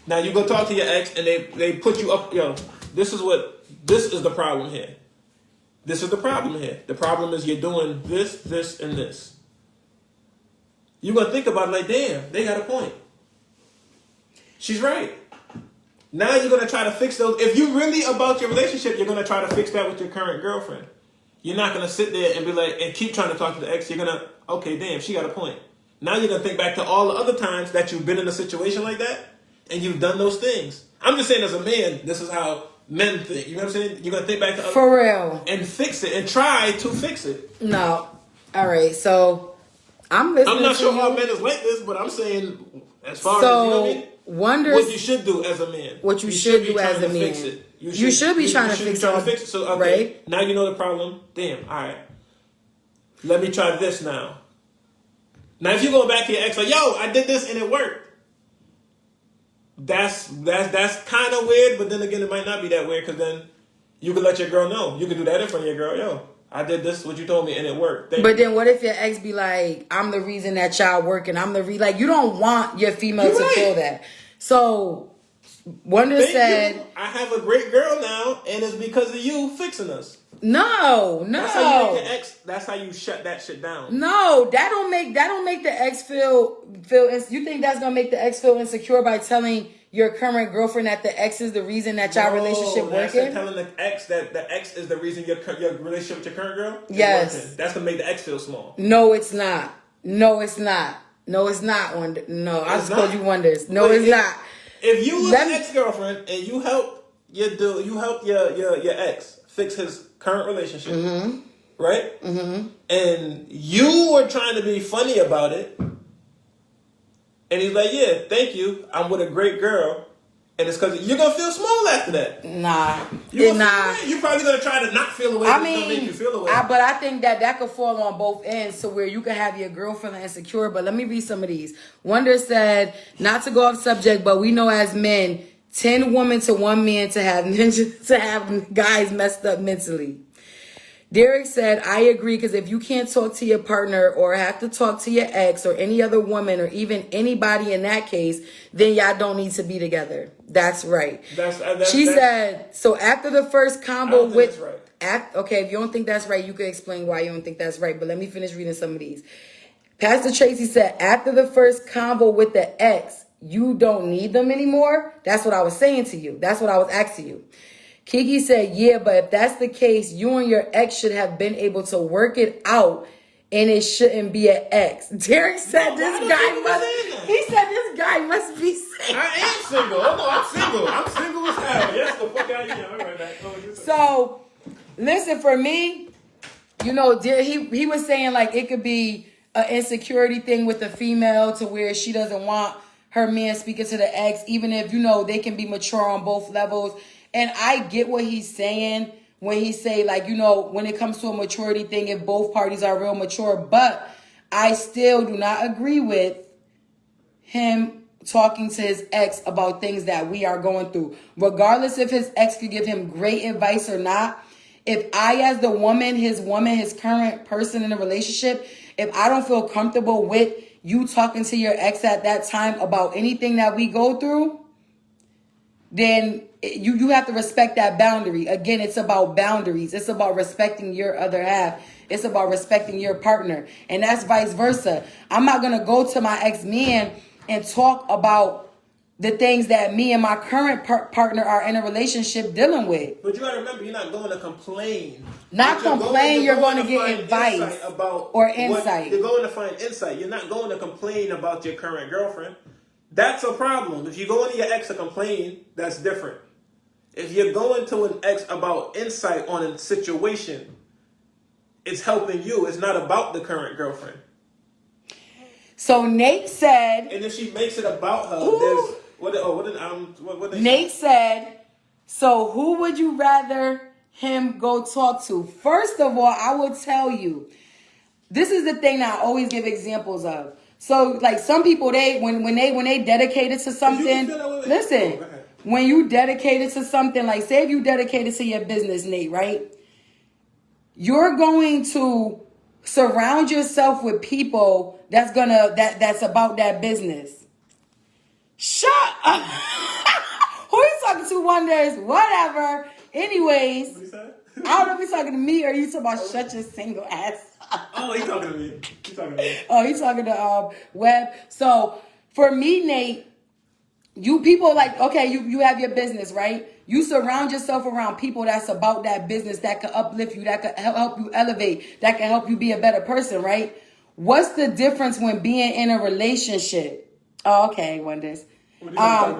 Now you go talk to your ex and they put you up, this is the problem here. This is the problem here. The problem is you're doing this, this, and this. You're going to think about it like, damn, they got a point. She's right. Now you're going to try to fix those. If you're really about your relationship, you're going to try to fix that with your current girlfriend. You're not going to sit there and be like, and keep trying to talk to the ex. You're going to, okay, damn, she got a point. Now you're going to think back to all the other times that you've been in a situation like that and you've done those things. I'm just saying as a man, this is how men think. You know what I'm saying? You're going to think back to other for real and fix it and try to fix it. No. All right. So I'm listening. I'm not sure you. how men is like this, but I'm saying as far as, you know what I mean? What you should do as a man. What you should do as a man. You should be trying to fix it. So, okay, right? Now you know the problem. Damn, all right. Let me try this now. Now, if you go back to your ex, like, yo, I did this and it worked. That's kind of weird, but then again, it might not be that weird because then you can let your girl know. You can do that in front of your girl. Yo, I did this, what you told me, and it worked. But then what if your ex be like, I'm the reason that y'all working. I'm the like, you don't want your female to feel that. So, Wonder said, I have a great girl now, and it's because of you fixing us. No. That's how you make an ex. That's how you shut that shit down. No, that don't make the ex feel. You think that's gonna make the ex feel insecure by telling your current girlfriend that the ex is the reason that y'all relationship working? Telling the ex that the ex is the reason your relationship with your current girl is yes. working. That's gonna make the ex feel small. No, it's not. No, it's not. No, it's not. Wonder. No, I just told you wonders. No, it's not. If you was an ex-girlfriend and you help your ex fix his current relationship, right? Mm-hmm. And you were trying to be funny about it, and he's like, "Yeah, thank you. I'm with a great girl," and it's because you're gonna feel small after that. Nah, you're probably gonna try to not feel away. It's gonna make you feel away. But I think that could fall on both ends, to where you can have your girl feeling insecure. But let me read some of these. Wonder said, not to go off subject, but we know as men, 10 women to 1 man to have guys messed up mentally. Derek said, I agree, because if you can't talk to your partner or have to talk to your ex or any other woman or even anybody in that case, then y'all don't need to be together. That's right. She said, so after the first combo with... Right. Okay, if you don't think that's right, you can explain why you don't think that's right. But let me finish reading some of these. Pastor Tracy said, after the first combo with the ex, you don't need them anymore? That's what I was saying to you. That's what I was asking you. Kiki said, yeah, but if that's the case, you and your ex should have been able to work it out, and it shouldn't be an ex. Derek said this guy must be single. I am single. Oh, no, I'm single. I'm single as hell. Yes, the fuck out of here. All right, back. So, listen, for me, you know, he was saying like it could be an insecurity thing with the female, to where she doesn't want her man speaking to the ex, even if, you know, they can be mature on both levels. And I get what he's saying when he say, like, you know, when it comes to a maturity thing, if both parties are real mature. But I still do not agree with him talking to his ex about things that we are going through. Regardless if his ex could give him great advice or not, if I, as the woman, his current person in a relationship, if I don't feel comfortable with you talking to your ex at that time about anything that we go through, then you have to respect that boundary. Again, it's about boundaries. It's about respecting your other half. It's about respecting your partner. And that's vice versa. I'm not going to go to my ex-man and talk about the things that me and my current partner are in a relationship dealing with. But you got to remember, you're not going to complain. You're going to get advice or insight. You're going to find insight. You're not going to complain about your current girlfriend. That's a problem. If you go into your ex to complain, that's different. If you're going to an ex about insight on a situation, it's helping you. It's not about the current girlfriend. So Nate said... And if she makes it about her, Nate said, so who would you rather him go talk to? First of all, I will tell you, this is the thing that I always give examples of. So, like, some people, when they dedicated to something, listen, when you dedicated to something, like, say if you dedicated to your business, Nate, right? You're going to surround yourself with people that's about that business. Shut up. Who you talking to, Wonders? Whatever. Anyways, I don't know if he's talking to me or you talking about shut your single ass up. Oh, he's talking to me. Oh, he's talking to Webb. So for me, Nate, you people like, okay, you have your business, right? You surround yourself around people that's about that business, that could uplift you, that could help you elevate, that can help you be a better person, right? What's the difference when being in a relationship? Oh, okay, Wonders.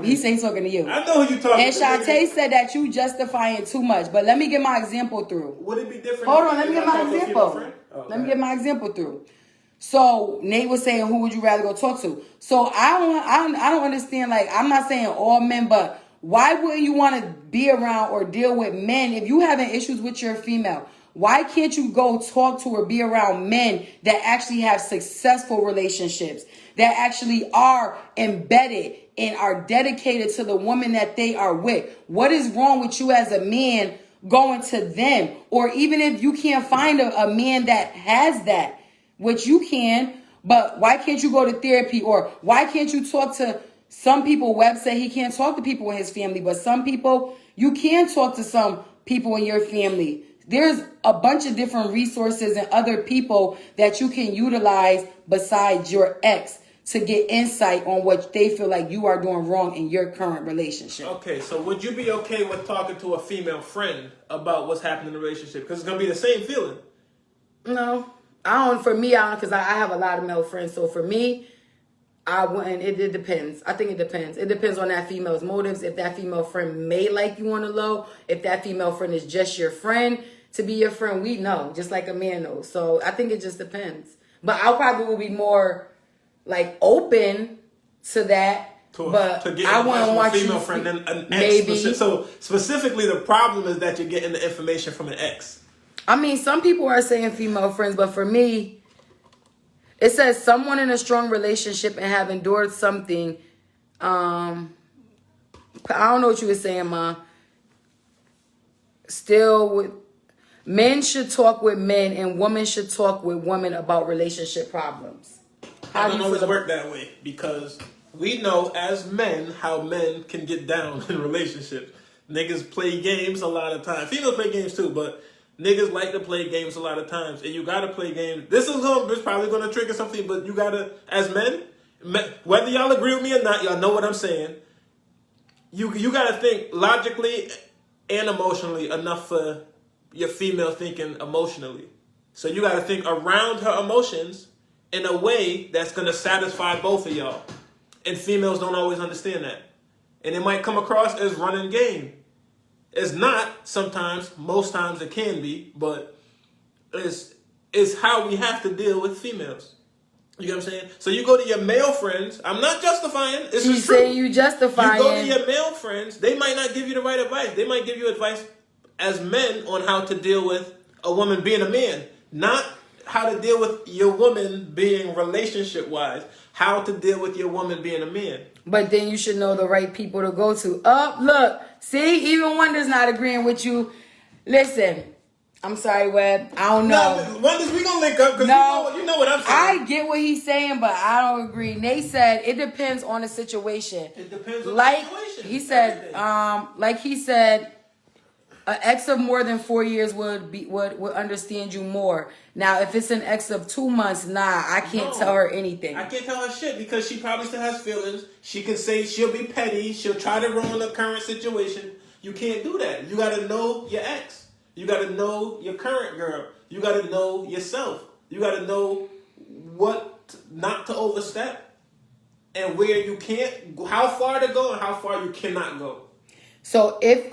He's saying talking to you. I know who you talking and to. And Shantae said that you justifying too much. But let me get my example through. Would it be different? Hold on, let me get my example. Let me get my example through. So Nate was saying, who would you rather go talk to? So I don't understand. Like, I'm not saying all men, but why wouldn't you want to be around or deal with men if you having issues with your female? Why can't you go talk to or be around men that actually have successful relationships, that actually are embedded and are dedicated to the woman that they are with? What is wrong with you as a man going to them? Or even if you can't find a man that has that, which you can, but why can't you go to therapy? Or why can't you talk to some people? Webb said he can't talk to people in his family, but some people, you can talk to some people in your family. There's a bunch of different resources and other people that you can utilize besides your ex to get insight on what they feel like you are doing wrong in your current relationship. Okay, so would you be okay with talking to a female friend about what's happening in the relationship? Because it's going to be the same feeling. No. I don't, because I have a lot of male friends. So for me, I wouldn't, it depends. I think it depends. It depends on that female's motives. If that female friend may like you on the low, if that female friend is just your friend, to be your friend, we know, just like a man knows. So I think it just depends. But I probably will be more like open to that. But to get I wouldn't want female you friend than an ex. Maybe. So specifically, the problem is that you're getting the information from an ex. I mean, some people are saying female friends, but for me, it says someone in a strong relationship and have endured something. I don't know what you were saying, Ma. Still with men should talk with men and women should talk with women about relationship problems. I don't always work that way because we know as men how men can get down in relationships. Niggas play games a lot of times. Females play games too, but niggas like to play games a lot of times. And you gotta play games. This is probably gonna trigger something, but you gotta, as men, whether y'all agree with me or not, y'all know what I'm saying. You gotta think logically and emotionally enough for your female thinking emotionally. So you gotta think around her emotions in a way that's gonna satisfy both of y'all. And females don't always understand that. And it might come across as running game. It's not sometimes, most times it can be, but it's how we have to deal with females. You know what I'm saying? So you go to your male friends. I'm not justifying. It's you just true. Say you justifying. You go to your male friends. They might not give you the right advice. They might give you advice as men on how to deal with a woman being a man. Not how to deal with your woman being relationship-wise. How to deal with your woman being a man. But then you should know the right people to go to. Look. See, even Wonder's not agreeing with you. Listen. I'm sorry, Webb. I don't know. No, Wonders, we gonna link up because you know what I'm saying. I get what he's saying, but I don't agree. Nate said it depends on the situation. It depends on the situation. He said, he said, an ex of more than 4 years would understand you more. Now, if it's an ex of 2 months, I can't tell her anything. I can't tell her shit because she probably still has feelings. She can say she'll be petty. She'll try to ruin the current situation. You can't do that. You gotta know your ex. You got to know your current girl. You got to know yourself. You got to know what not to overstep and where you can't, how far to go and how far you cannot go. So if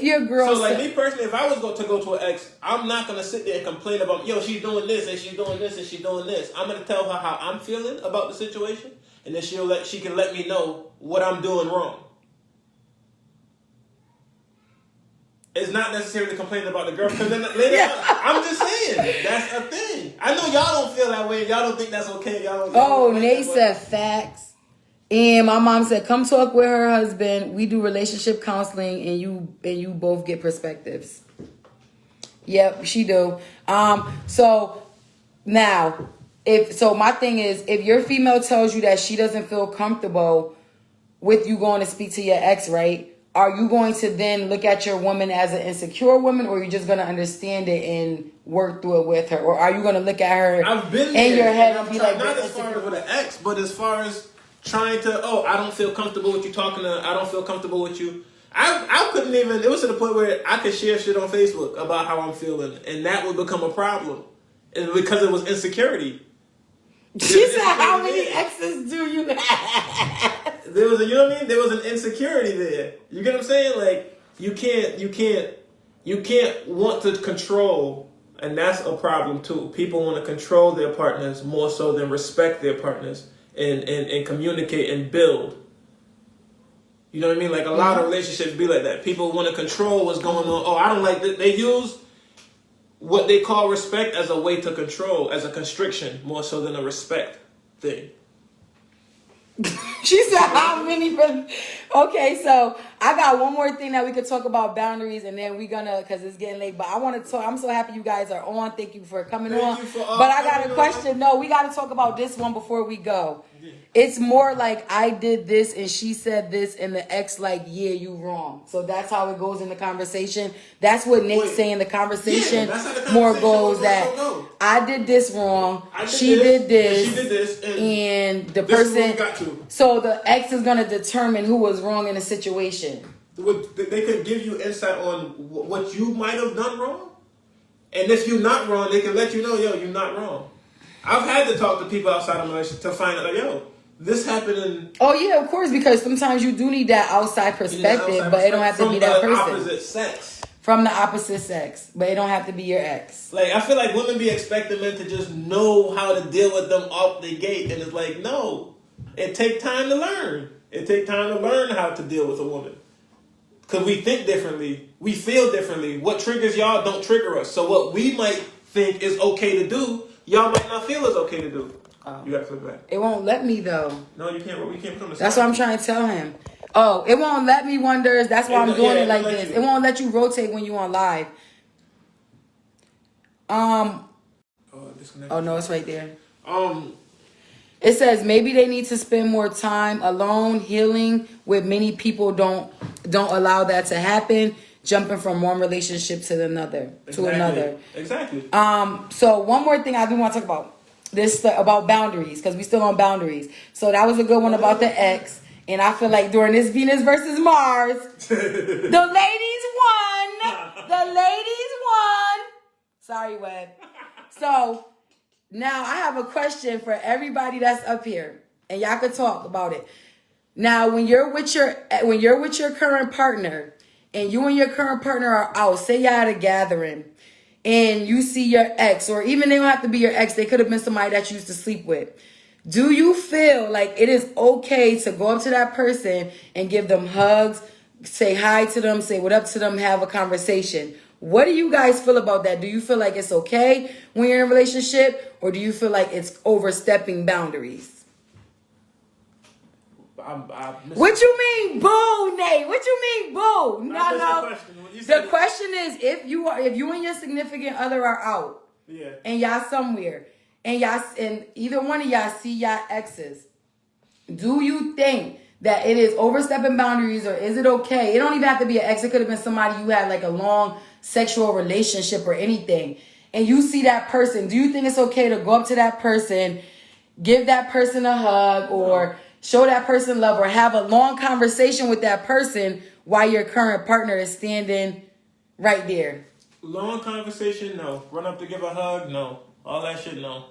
your girl... So like me personally, if I was to go to an ex, I'm not going to sit there and complain about, she's doing this and she's doing this and she's doing this. I'm going to tell her how I'm feeling about the situation and then she can let me know what I'm doing wrong. It's not necessary to complain about the girl because then later on, I'm just saying that's a thing. I know y'all don't feel that way. Y'all don't think that's okay. Nate said facts. And my mom said, come talk with her husband. We do relationship counseling and you both get perspectives. Yep, she do. So now, my thing is, if your female tells you that she doesn't feel comfortable with you going to speak to your ex, right? Are you going to then look at your woman as an insecure woman, or are you just going to understand it and work through it with her? Or are you going to look at her in your head and be like, not as far as with an ex, but as far as trying to, I don't feel comfortable with you talking to, I don't feel comfortable with you. I couldn't even, it was to the point where I could share shit on Facebook about how I'm feeling, and that would become a problem. And because it was insecurity. She said, how many exes do you have? There was there was an insecurity there. You get what I'm saying? Like, you can't want to control, and that's a problem too. People want to control their partners more so than respect their partners and communicate and build. You know what I mean? Like, a lot of relationships be like that. People want to control what's going on. I don't like that. They use what they call respect as a way to control, as a constriction, more so than a respect thing. She said, how many? Okay, so I got one more thing that we could talk about boundaries, and then we're gonna, because it's getting late. But I want to talk. I'm so happy you guys are on. Thank you for coming on. But I got a question. No, we got to talk about this one before we go. It's more like I did this and she said this and the ex like, yeah, you wrong. So that's how it goes in the conversation. That's what Nate's saying. The conversation more goes that I did this wrong. She did this. And the person. So the ex is going to determine who was wrong in the situation. They could give you insight on what you might have done wrong. And if you're not wrong, they can let you know, yo, you're not wrong. I've had to talk to people outside of my relationship to find out, like, yo, this happened in... Oh, yeah, of course, because sometimes you do need that outside perspective, but it don't have to be that person. From the opposite sex. From the opposite sex, but it don't have to be your ex. Like, I feel like women be expecting men to just know how to deal with them off the gate, and it's like, no. It take time to learn. It take time to learn how to deal with a woman. Because we think differently. We feel differently. What triggers y'all don't trigger us. So what we might think is okay to do, y'all might not feel is okay to do. You gotta flip back. It won't let me though. No, you can't. We can't become the That's what I'm trying to tell him. Oh, it won't let me wonders. That's why I'm doing it like this. It won't let you rotate when you on live. Oh no, it's right there. It says maybe they need to spend more time alone healing. With many people don't allow that to happen. Jumping from one relationship to another. Exactly. So one more thing I do want to talk about. This about boundaries, because we still on boundaries. So that was a good one about the ex. And I feel like during this Venus versus Mars, the ladies won. The ladies won. Sorry, Web. So now I have a question for everybody that's up here, and y'all could talk about it. Now, when you're with your current partner, and you and your current partner are out, say you're at a gathering, and you see your ex, or even they don't have to be your ex, they could have been somebody that you used to sleep with. Do you feel like it is okay to go up to that person and give them hugs, say hi to them, say what up to them, have a conversation? What do you guys feel about that? Do you feel like it's okay when you're in a relationship, or do you feel like it's overstepping boundaries? What you mean, boo, Nate? What you mean, boo? No. The question is, if you and your significant other are out, and y'all somewhere, and either one of y'all see y'all exes, do you think that it is overstepping boundaries, or is it okay? It don't even have to be an ex. It could have been somebody you had like a long sexual relationship or anything, and you see that person. Do you think it's okay to go up to that person, give that person a hug, or show that person love, or have a long conversation with that person while your current partner is standing right there? Long conversation, no. Run up to give a hug, no. All that shit, no.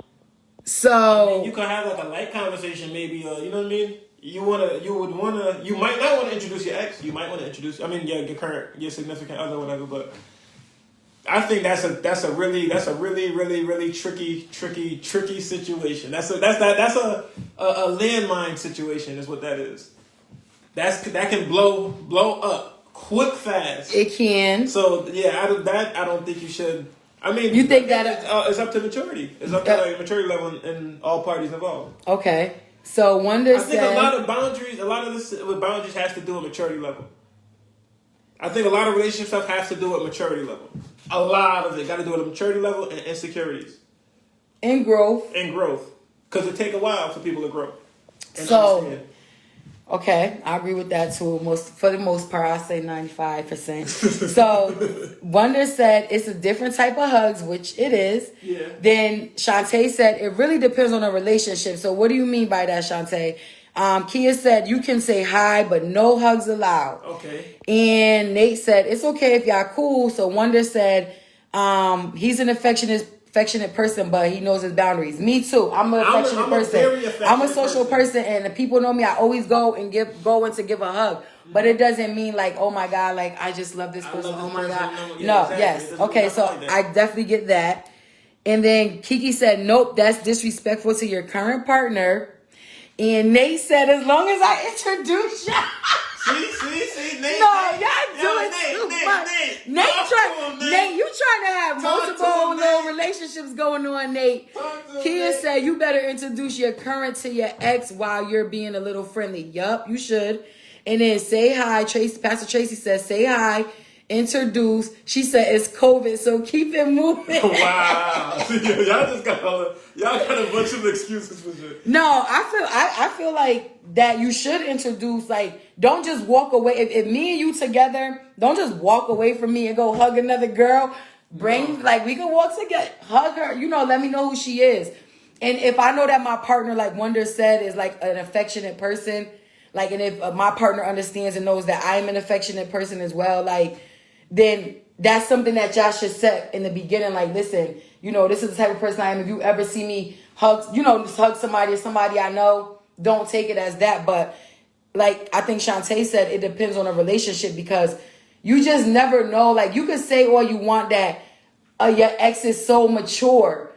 So you can have like a light conversation, maybe. You know what I mean? You might not want to introduce your ex. You might want to introduce, your significant other, whatever. But I think that's a really tricky situation. That's a landmine situation is what that is. That can blow up quick fast. It can. So yeah, I don't think you should. I mean, you think that it's up to maturity. It's up to like maturity level in all parties involved. Okay. So Wonder said, I think a lot of this with boundaries has to do with maturity level. I think a lot of relationship stuff has to do with maturity level. A lot of it got to do with maturity level and insecurities. And growth. Because it take a while for people to grow. So, okay, I agree with that too. For the most part, I say 95%. So, Wonder said it's a different type of hugs, which it is. Yeah. Then Shantae said it really depends on the relationship. So, what do you mean by that, Shantae? Kia said you can say hi, but no hugs allowed. Okay. And Nate said it's okay if y'all cool. So Wonder said he's an affectionate person, but he knows his boundaries. Me too. I'm an affectionate person. I'm a social person, and the people know me. I always go in to give a hug. But it doesn't mean like, oh my God, like I just love this person. Oh my God. No, yes. Okay, so I definitely get that. And then Kiki said, nope, that's disrespectful to your current partner. And Nate said, as long as I introduce you. See, Nate. No, y'all doing too much. Nate, you trying to have multiple little relationships going on, Nate. Kia said, you better introduce your current to your ex while you're being a little friendly. Yup, you should. And then say hi. Pastor Tracy says, say hi. introduce. She said it's COVID, so keep it moving. Wow. Y'all got a bunch of excuses for shit. No, I feel like that you should introduce, like, don't just walk away. If me and you together, don't just walk away from me and go hug another girl. Like, we can walk together, hug her, let me know who she is. And if I know that my partner, like Wonder said, is like an affectionate person, like, and if my partner understands and knows that I'm an affectionate person as well, like, then that's something that y'all should set in the beginning. Like, listen, this is the type of person I am. If you ever see me hug, just hug somebody or somebody I know, don't take it as that. But like I think Shantae said, it depends on a relationship, because you just never know. Like, you could say all you want that your ex is so mature,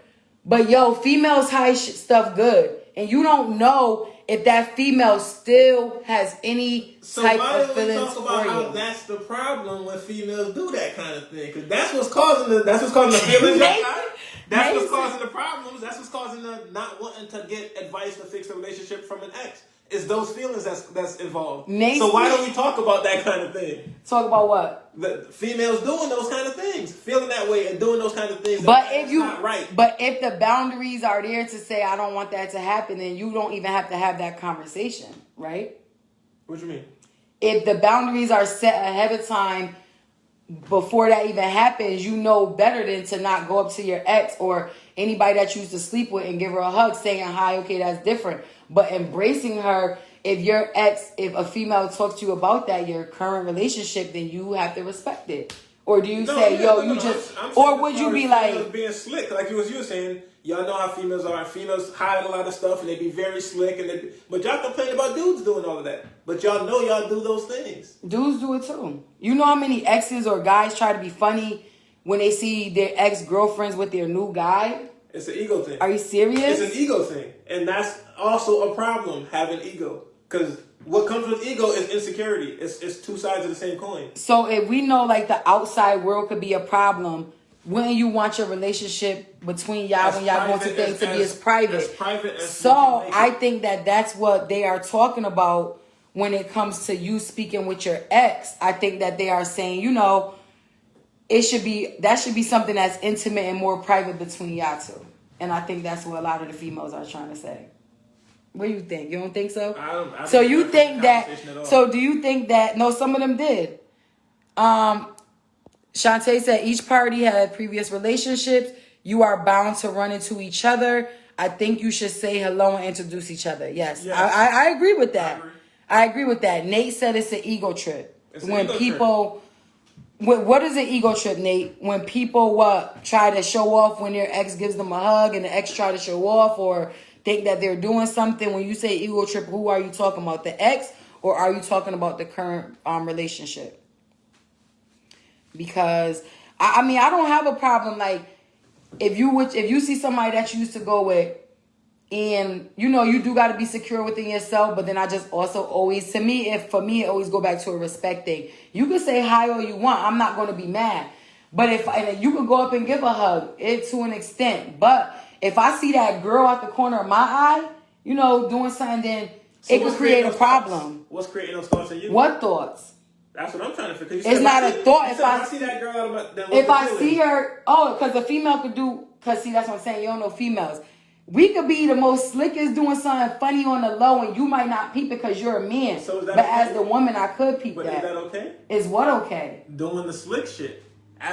but females hide stuff good, and you don't know if that female still has any type of feelings for you. So why don't we talk about how that's the problem when females do that kind of thing? Because that's what's causing the feelings. That's what's causing the problems. That's what's causing the not wanting to get advice to fix the relationship from an ex. It's those feelings that's involved. So why don't we talk about that kind of thing? Talk about what? The females doing those kind of things, feeling that way and doing those kind of things. But if not right. But if the boundaries are there to say I don't want that to happen, then you don't even have to have that conversation, right? What you mean? If the boundaries are set ahead of time before that even happens, you know better than to not go up to your ex or anybody that you used to sleep with and give her a hug saying hi, okay, that's different. But embracing her, if a female talks to you about that, your current relationship, then you have to respect it. Or do you or would you be like being slick, like you were saying? Y'all know how females are. Females hide a lot of stuff and they be very slick, but y'all complain about dudes doing all of that. But y'all know y'all do those things. Dudes do it too. You know how many exes or guys try to be funny when they see their ex-girlfriends with their new guy? It's an ego thing. Are you serious? It's an ego thing. And that's also a problem, having ego. Because what comes with ego is insecurity. It's two sides of the same coin. So if we know like the outside world could be a problem, wouldn't you want your relationship between y'all when y'all going to things to be as private? As private as so I think that's what they are talking about when it comes to you speaking with your ex. I think that they are saying, that should be something that's intimate and more private between y'all two. And I think that's what a lot of the females are trying to say. What do you think? You don't think so? I so you think that? So do you think that? No, some of them did. Shantae said each party had previous relationships. You are bound to run into each other. I think you should say hello and introduce each other. Yes. I agree with that. I agree with that. Nate said it's an ego trip. When people, what is an ego trip, Nate? When people try to show off when their ex gives them a hug and the ex try to show off or think that they're doing something. When you say ego trip, who are you talking about? The ex, or are you talking about the current relationship? Because I mean, I don't have a problem. Like, if you see somebody that you used to go with, and you do got to be secure within yourself. But then I just also always, for me, it always go back to a respect thing. You can say hi all you want. I'm not going to be mad. But and you can go up and give a hug, to an extent. But if I see that girl out the corner of my eye, doing something, then it could create a problem. What's creating those thoughts in you? What thoughts? That's what I'm trying to figure. It's not a thought. If I see that girl out of my... If I see her... Oh, because the female could do... Because, see, that's what I'm saying. You don't know females. We could be the most slickest doing something funny on the low, and you might not peep it because you're a man. So is that but okay? As the woman, I could peep but that. But is that okay? Is what okay? Doing the slick shit.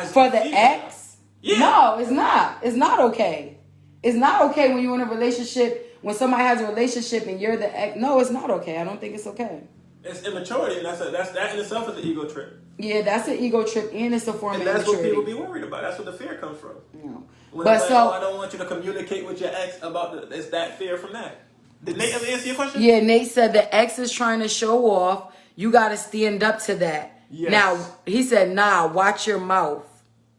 For the ex? Yeah. No, it's not. It's not okay. It's not okay when you're in a relationship, when somebody has a relationship and you're the ex. No, it's not okay. I don't think it's okay. It's immaturity, and that in itself is an ego trip. Yeah, that's an ego trip, and it's a form of immaturity. And that's what people be worried about. That's where the fear comes from. Yeah. When but so, I don't want you to communicate with your ex about it's that fear from that. Did Nate ever answer your question? Yeah, Nate said the ex is trying to show off. You got to stand up to that. Yes. Now, he said, nah, watch your mouth.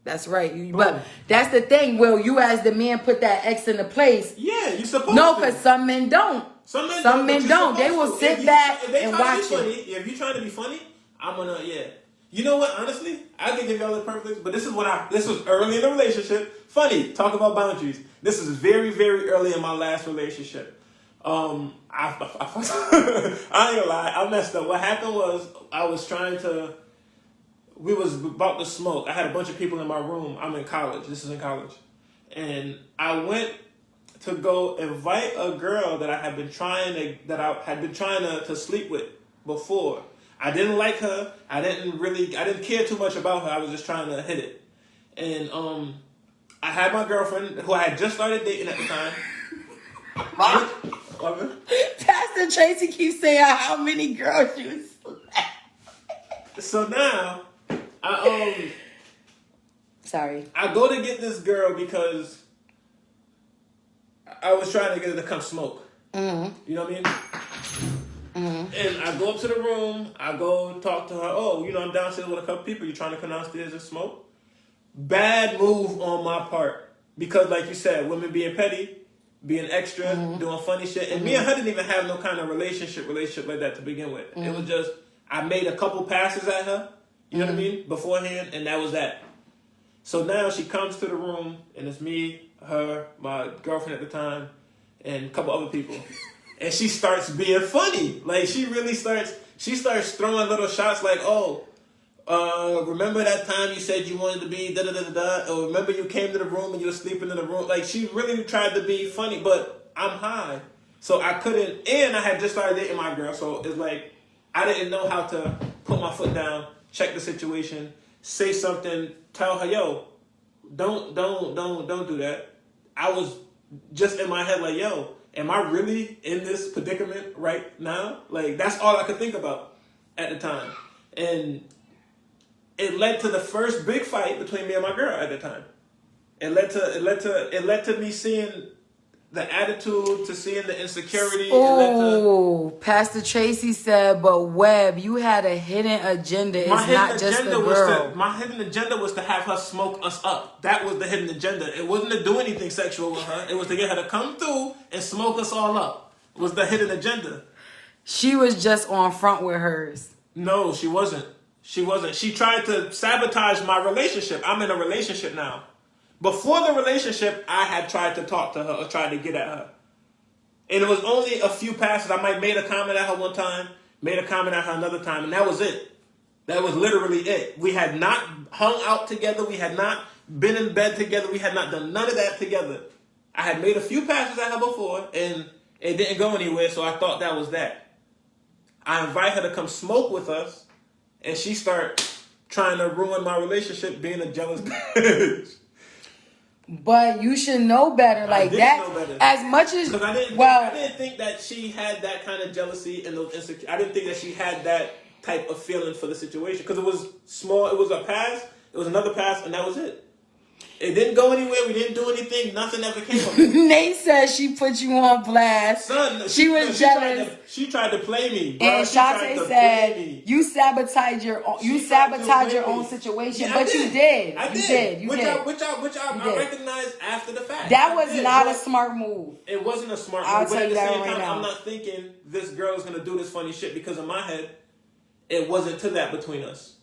That's right. But that's the thing. Will you as the man put that ex into place? Yeah, you're supposed to. No, because some men don't. Some men don't. They will sit back and watch it. If you're trying to be funny, I'm going to, You know what? Honestly, I can give y'all the perfect. But this was early in the relationship. Funny, talk about boundaries. This is very, very early in my last relationship. I ain't gonna lie, I messed up. What happened was I was trying to we was about to smoke. I had a bunch of people in my room. I'm in college. This is in college. And I went to go invite a girl that I had been trying to sleep with before. I didn't like her. I didn't care too much about her. I was just trying to hit it. And I had my girlfriend who I had just started dating at the time. Pastor Tracy keeps saying how many girls you slept. So now Sorry. I go to get this girl because I was trying to get her to come smoke. Mm-hmm. You know what I mean? Mm-hmm. And I go up to the room. I go talk to her. Oh, I'm downstairs with a couple people. You trying to come downstairs and smoke? Bad move on my part. Because like you said, women being petty, being extra, mm-hmm. doing funny shit. And me and her didn't even have no kind of relationship like that to begin with. Mm-hmm. It was just, I made a couple passes at her. You know what I mean? Beforehand. And that was that. So now she comes to the room, and it's me, her, my girlfriend at the time, and a couple other people. And she starts being funny. Like, she starts throwing little shots like, remember that time you said you wanted to be da-da-da-da-da? Or remember you came to the room and you were sleeping in the room? Like, she really tried to be funny, but I'm high. So I couldn't, and I had just started dating my girl, so it's like, I didn't know how to put my foot down, check the situation, say something, tell her, yo, don't do that. I was just in my head like, yo, am I really in this predicament right now? Like, that's all I could think about at the time. And it led to the first big fight between me and my girl at the time. It led to me seeing the attitude, to seeing the insecurity. Oh, Pastor Tracy said, but Webb, you had a hidden agenda. It's not just a girl. My hidden agenda was to have her smoke us up. That was the hidden agenda. It wasn't to do anything sexual with her. It was to get her to come through and smoke us all up. It was the hidden agenda. She was just on front with hers. No, she wasn't. She tried to sabotage my relationship. I'm in a relationship now. Before the relationship, I had tried to talk to her or tried to get at her. And it was only a few passes. I might made a comment at her one time, made a comment at her another time, and that was it. That was literally it. We had not hung out together. We had not been in bed together. We had not done none of that together. I had made a few passes at her before, and it didn't go anywhere, so I thought that was that. I invite her to come smoke with us, and she start trying to ruin my relationship, being a jealous bitch. But you should know better, like that. Know better. As much as I didn't think that she had that kind of jealousy and those insecurities. I didn't think that she had that type of feeling for the situation because it was small. It was a pass. It was another pass, and that was it. It didn't go anywhere. We didn't do anything. Nothing ever came of it. Nate said she put you on blast. Son, she was jealous. She tried to play me. Bro. And Shantae said you sabotage your own situation, yeah, but you did. I did. Which I recognized after the fact. That was not a smart move. It wasn't a smart move. But at the same time, I'm not thinking this girl is gonna do this funny shit because in my head, it wasn't to that between us.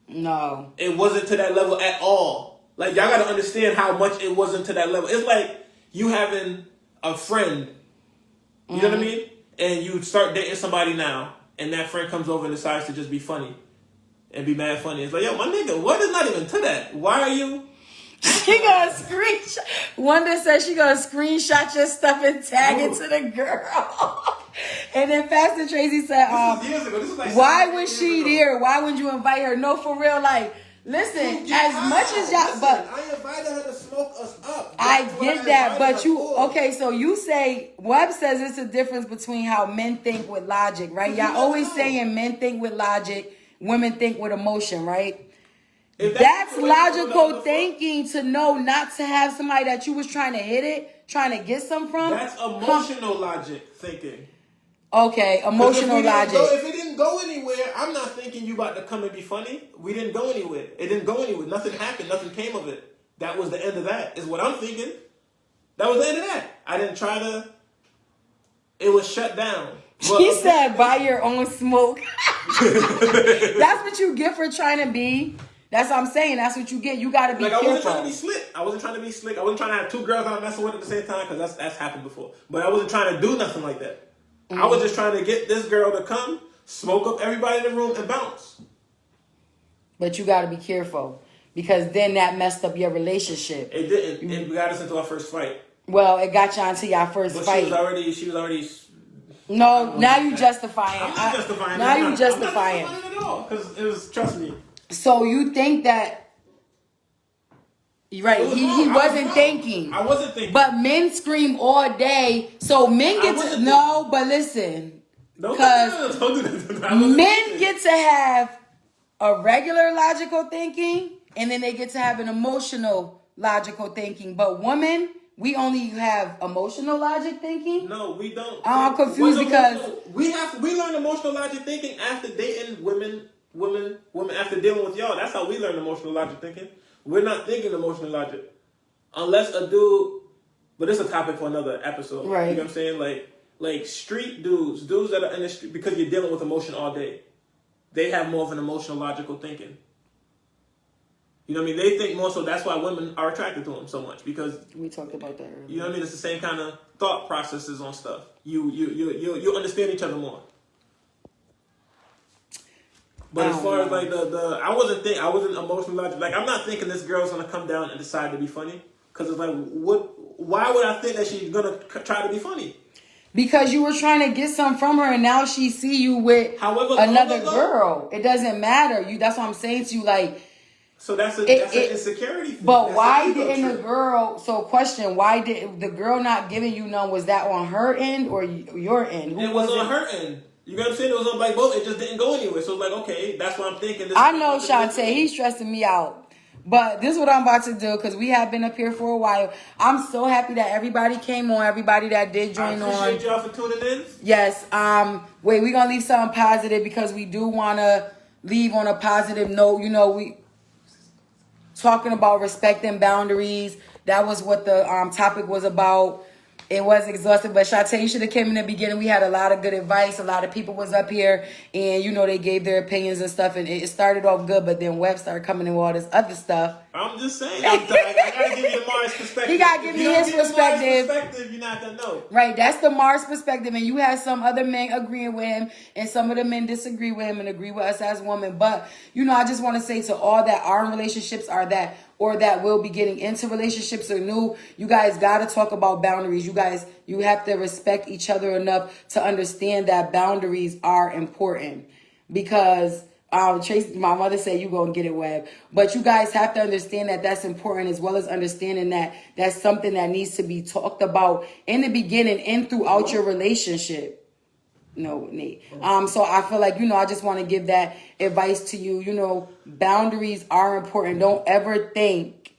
No, it wasn't to that level at all. Like, y'all gotta understand how much it wasn't to that level. It's like you having a friend, you know what I mean? And you start dating somebody now, and that friend comes over and decides to just be funny. And be mad funny. It's like, yo, my nigga, what is not even to that? Why are you? She gonna screenshot. Wanda says she gonna screenshot your stuff and tag it to the girl. And then Pastor Tracy said, this is years ago. This is like why was she there? Why would you invite her? No, for real, like, listen, as much as y'all, but I invited her to smoke us up. I get that, but okay, so you say, Webb says it's a difference between how men think with logic, right? Y'all always saying men think with logic, women think with emotion, right? That's logical thinking to know not to have somebody that you was trying to hit it, trying to get some from. That's emotional logic thinking. Okay, emotional logic. If it didn't go anywhere, I'm not thinking you about to come and be funny. We didn't go anywhere. It didn't go anywhere. Nothing happened. Nothing came of it. That was the end of that, is what I'm thinking. That was the end of that. I didn't try to... It was shut down. He said, buy your own smoke. That's what you get for trying to be... That's what I'm saying. That's what you get. You got to be careful. I wasn't trying to be slick. I wasn't trying to have two girls I'm messing with at the same time because that's happened before. But I wasn't trying to do nothing like that. Mm-hmm. I was just trying to get this girl to come, smoke up everybody in the room, and bounce. But you got to be careful because then that messed up your relationship. It didn't. It got us into our first fight. Well, it got you into your first fight. She was already. No, now you justifying. I'm not justifying. Now you justifying. I'm not justifying it at all because it was. Trust me. So you think that. Right, he wasn't thinking. I wasn't thinking. But men scream all day, so men get to no. But listen, because men get to have a regular logical thinking, and then they get to have an emotional logical thinking. But women, we only have emotional logic thinking. No, we don't. I'm confused because we learn emotional logic thinking after dating women after dealing with y'all. That's how we learn emotional logic thinking. We're not thinking emotional logic. Unless a dude, but it's a topic for another episode. Right. You know what I'm saying? Like street dudes that are in the street, because you're dealing with emotion all day. They have more of an emotional logical thinking. You know what I mean? They think more, so that's why women are attracted to them so much, because we talked about that earlier. You know what I mean? It's the same kind of thought processes on stuff. You understand each other more. But as far as like I wasn't emotional logic. Like, I'm not thinking this girl's gonna come down and decide to be funny, because it's like, why would I think that she's gonna try to be funny? Because you were trying to get something from her, and now she see you with another girl. It doesn't matter. That's what I'm saying to you. Like, so that's an insecurity thing. But why didn't the girl? So question: why did the girl not giving you none? Was that on her end or your end? It was on her end. You know what I'm saying? It was on like both. It just didn't go anywhere. So like, okay, that's what I'm thinking. I know, Shantae. He's stressing me out. But this is what I'm about to do, because we have been up here for a while. I'm so happy that everybody came on, everybody that did join on. I appreciate y'all for tuning in. Yes. Wait, we're going to leave something positive, because we do want to leave on a positive note. You know, we talking about respecting boundaries. That was what the topic was about. It was exhausting, but Shantae, you should have came in the beginning. We had a lot of good advice. A lot of people was up here, and you know, they gave their opinions and stuff, and it started off good, but then Webb started coming in with all this other stuff. I'm just saying, I gotta give you the Mars perspective. He gotta give me his perspective. You're not gonna know. Right, that's the Mars perspective, and you had some other men agreeing with him, and some of the men disagree with him and agree with us as women. But you know, I just want to say to all that are in relationships, or that will be getting into relationships or new, you guys got to talk about boundaries. You have to respect each other enough to understand that boundaries are important, because Tracy, my mother said you gonna get it, Webb. But you guys have to understand that that's important, as well as understanding that that's something that needs to be talked about in the beginning and throughout your relationship. No, Nate. So I feel like, you know, I just want to give that advice to you. You know, boundaries are important. Don't ever think.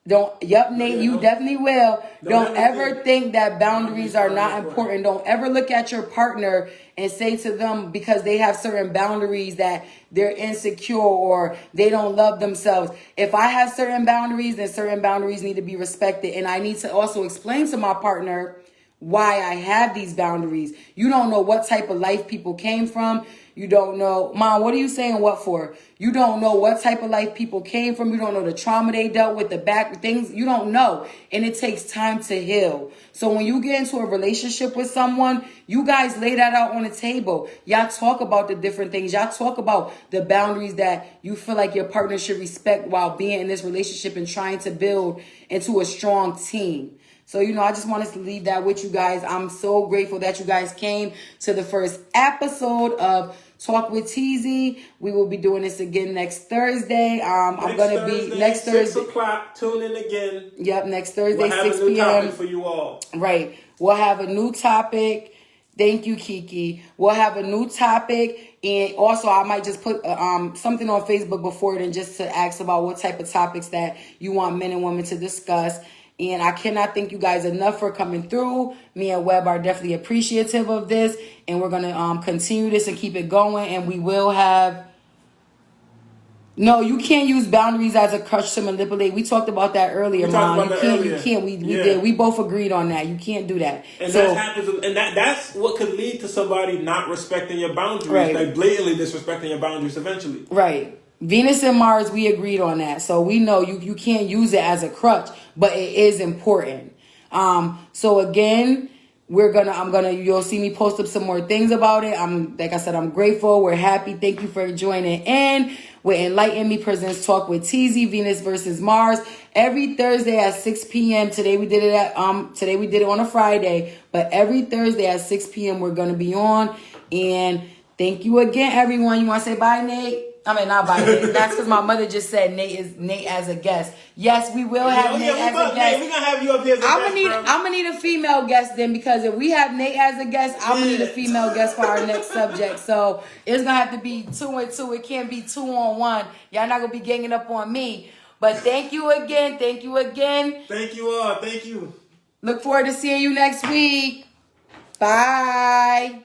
Nate, you definitely will. Don't ever think that boundaries are not important. Don't ever look at your partner and say to them, because they have certain boundaries, that they're insecure or they don't love themselves. If I have certain boundaries, then certain boundaries need to be respected. And I need to also explain to my partner why I have these boundaries. You don't know what type of life people came from. You don't know, Mom, what are you saying what for? You don't know what type of life people came from. You don't know the trauma they dealt with, the back things. You don't know. And it takes time to heal. So when you get into a relationship with someone, you guys lay that out on the table. Y'all talk about the different things. Y'all talk about the boundaries that you feel like your partner should respect while being in this relationship and trying to build into a strong team. So, you know, I just wanted to leave that with you guys. I'm so grateful that you guys came to the first episode of Talk with Teezy. We will be doing this again next Thursday. I'm going to be next Thursday. 6 o'clock. Tune in again. Yep, next Thursday, 6 p.m. We'll have a new topic for you all. Right. We'll have a new topic. Thank you, Kiki. We'll have a new topic. And also, I might just put something on Facebook before it, and just to ask about what type of topics that you want men and women to discuss. And I cannot thank you guys enough for coming through. Me and Webb are definitely appreciative of this. And we're going to continue this and keep it going. And we will have... No, you can't use boundaries as a crutch to manipulate. We talked about that earlier, Mom. You can't. We did. We both agreed on that. You can't do that. And so, that happens, and that's what could lead to somebody not respecting your boundaries. Right. Like blatantly disrespecting your boundaries eventually. Right. Venus and Mars, we agreed on that. So we know you can't use it as a crutch, but it is important. So again, you'll see me post up some more things about it. Like I said, I'm grateful. We're happy. Thank you for joining in. with Enlighten Me Presents Talk with Teezy, Venus versus Mars, every Thursday at 6 p.m. Today we did it on a Friday, but every Thursday at 6 p.m. we're gonna be on. And thank you again, everyone. You want to say bye, Nate? I mean, not bye, Nate. That's because my mother just said Nate as a guest. Yes, we will have Nate as a guest. We're gonna have you up here as a guest. I'm gonna need a female guest then, because if we have Nate as a guest, I'm gonna need a female guest for our next subject. So it's gonna have to be 2 and 2. It can't be 2 on 1. Y'all not gonna be ganging up on me. But thank you again. Thank you again. Thank you all. Thank you. Look forward to seeing you next week. Bye.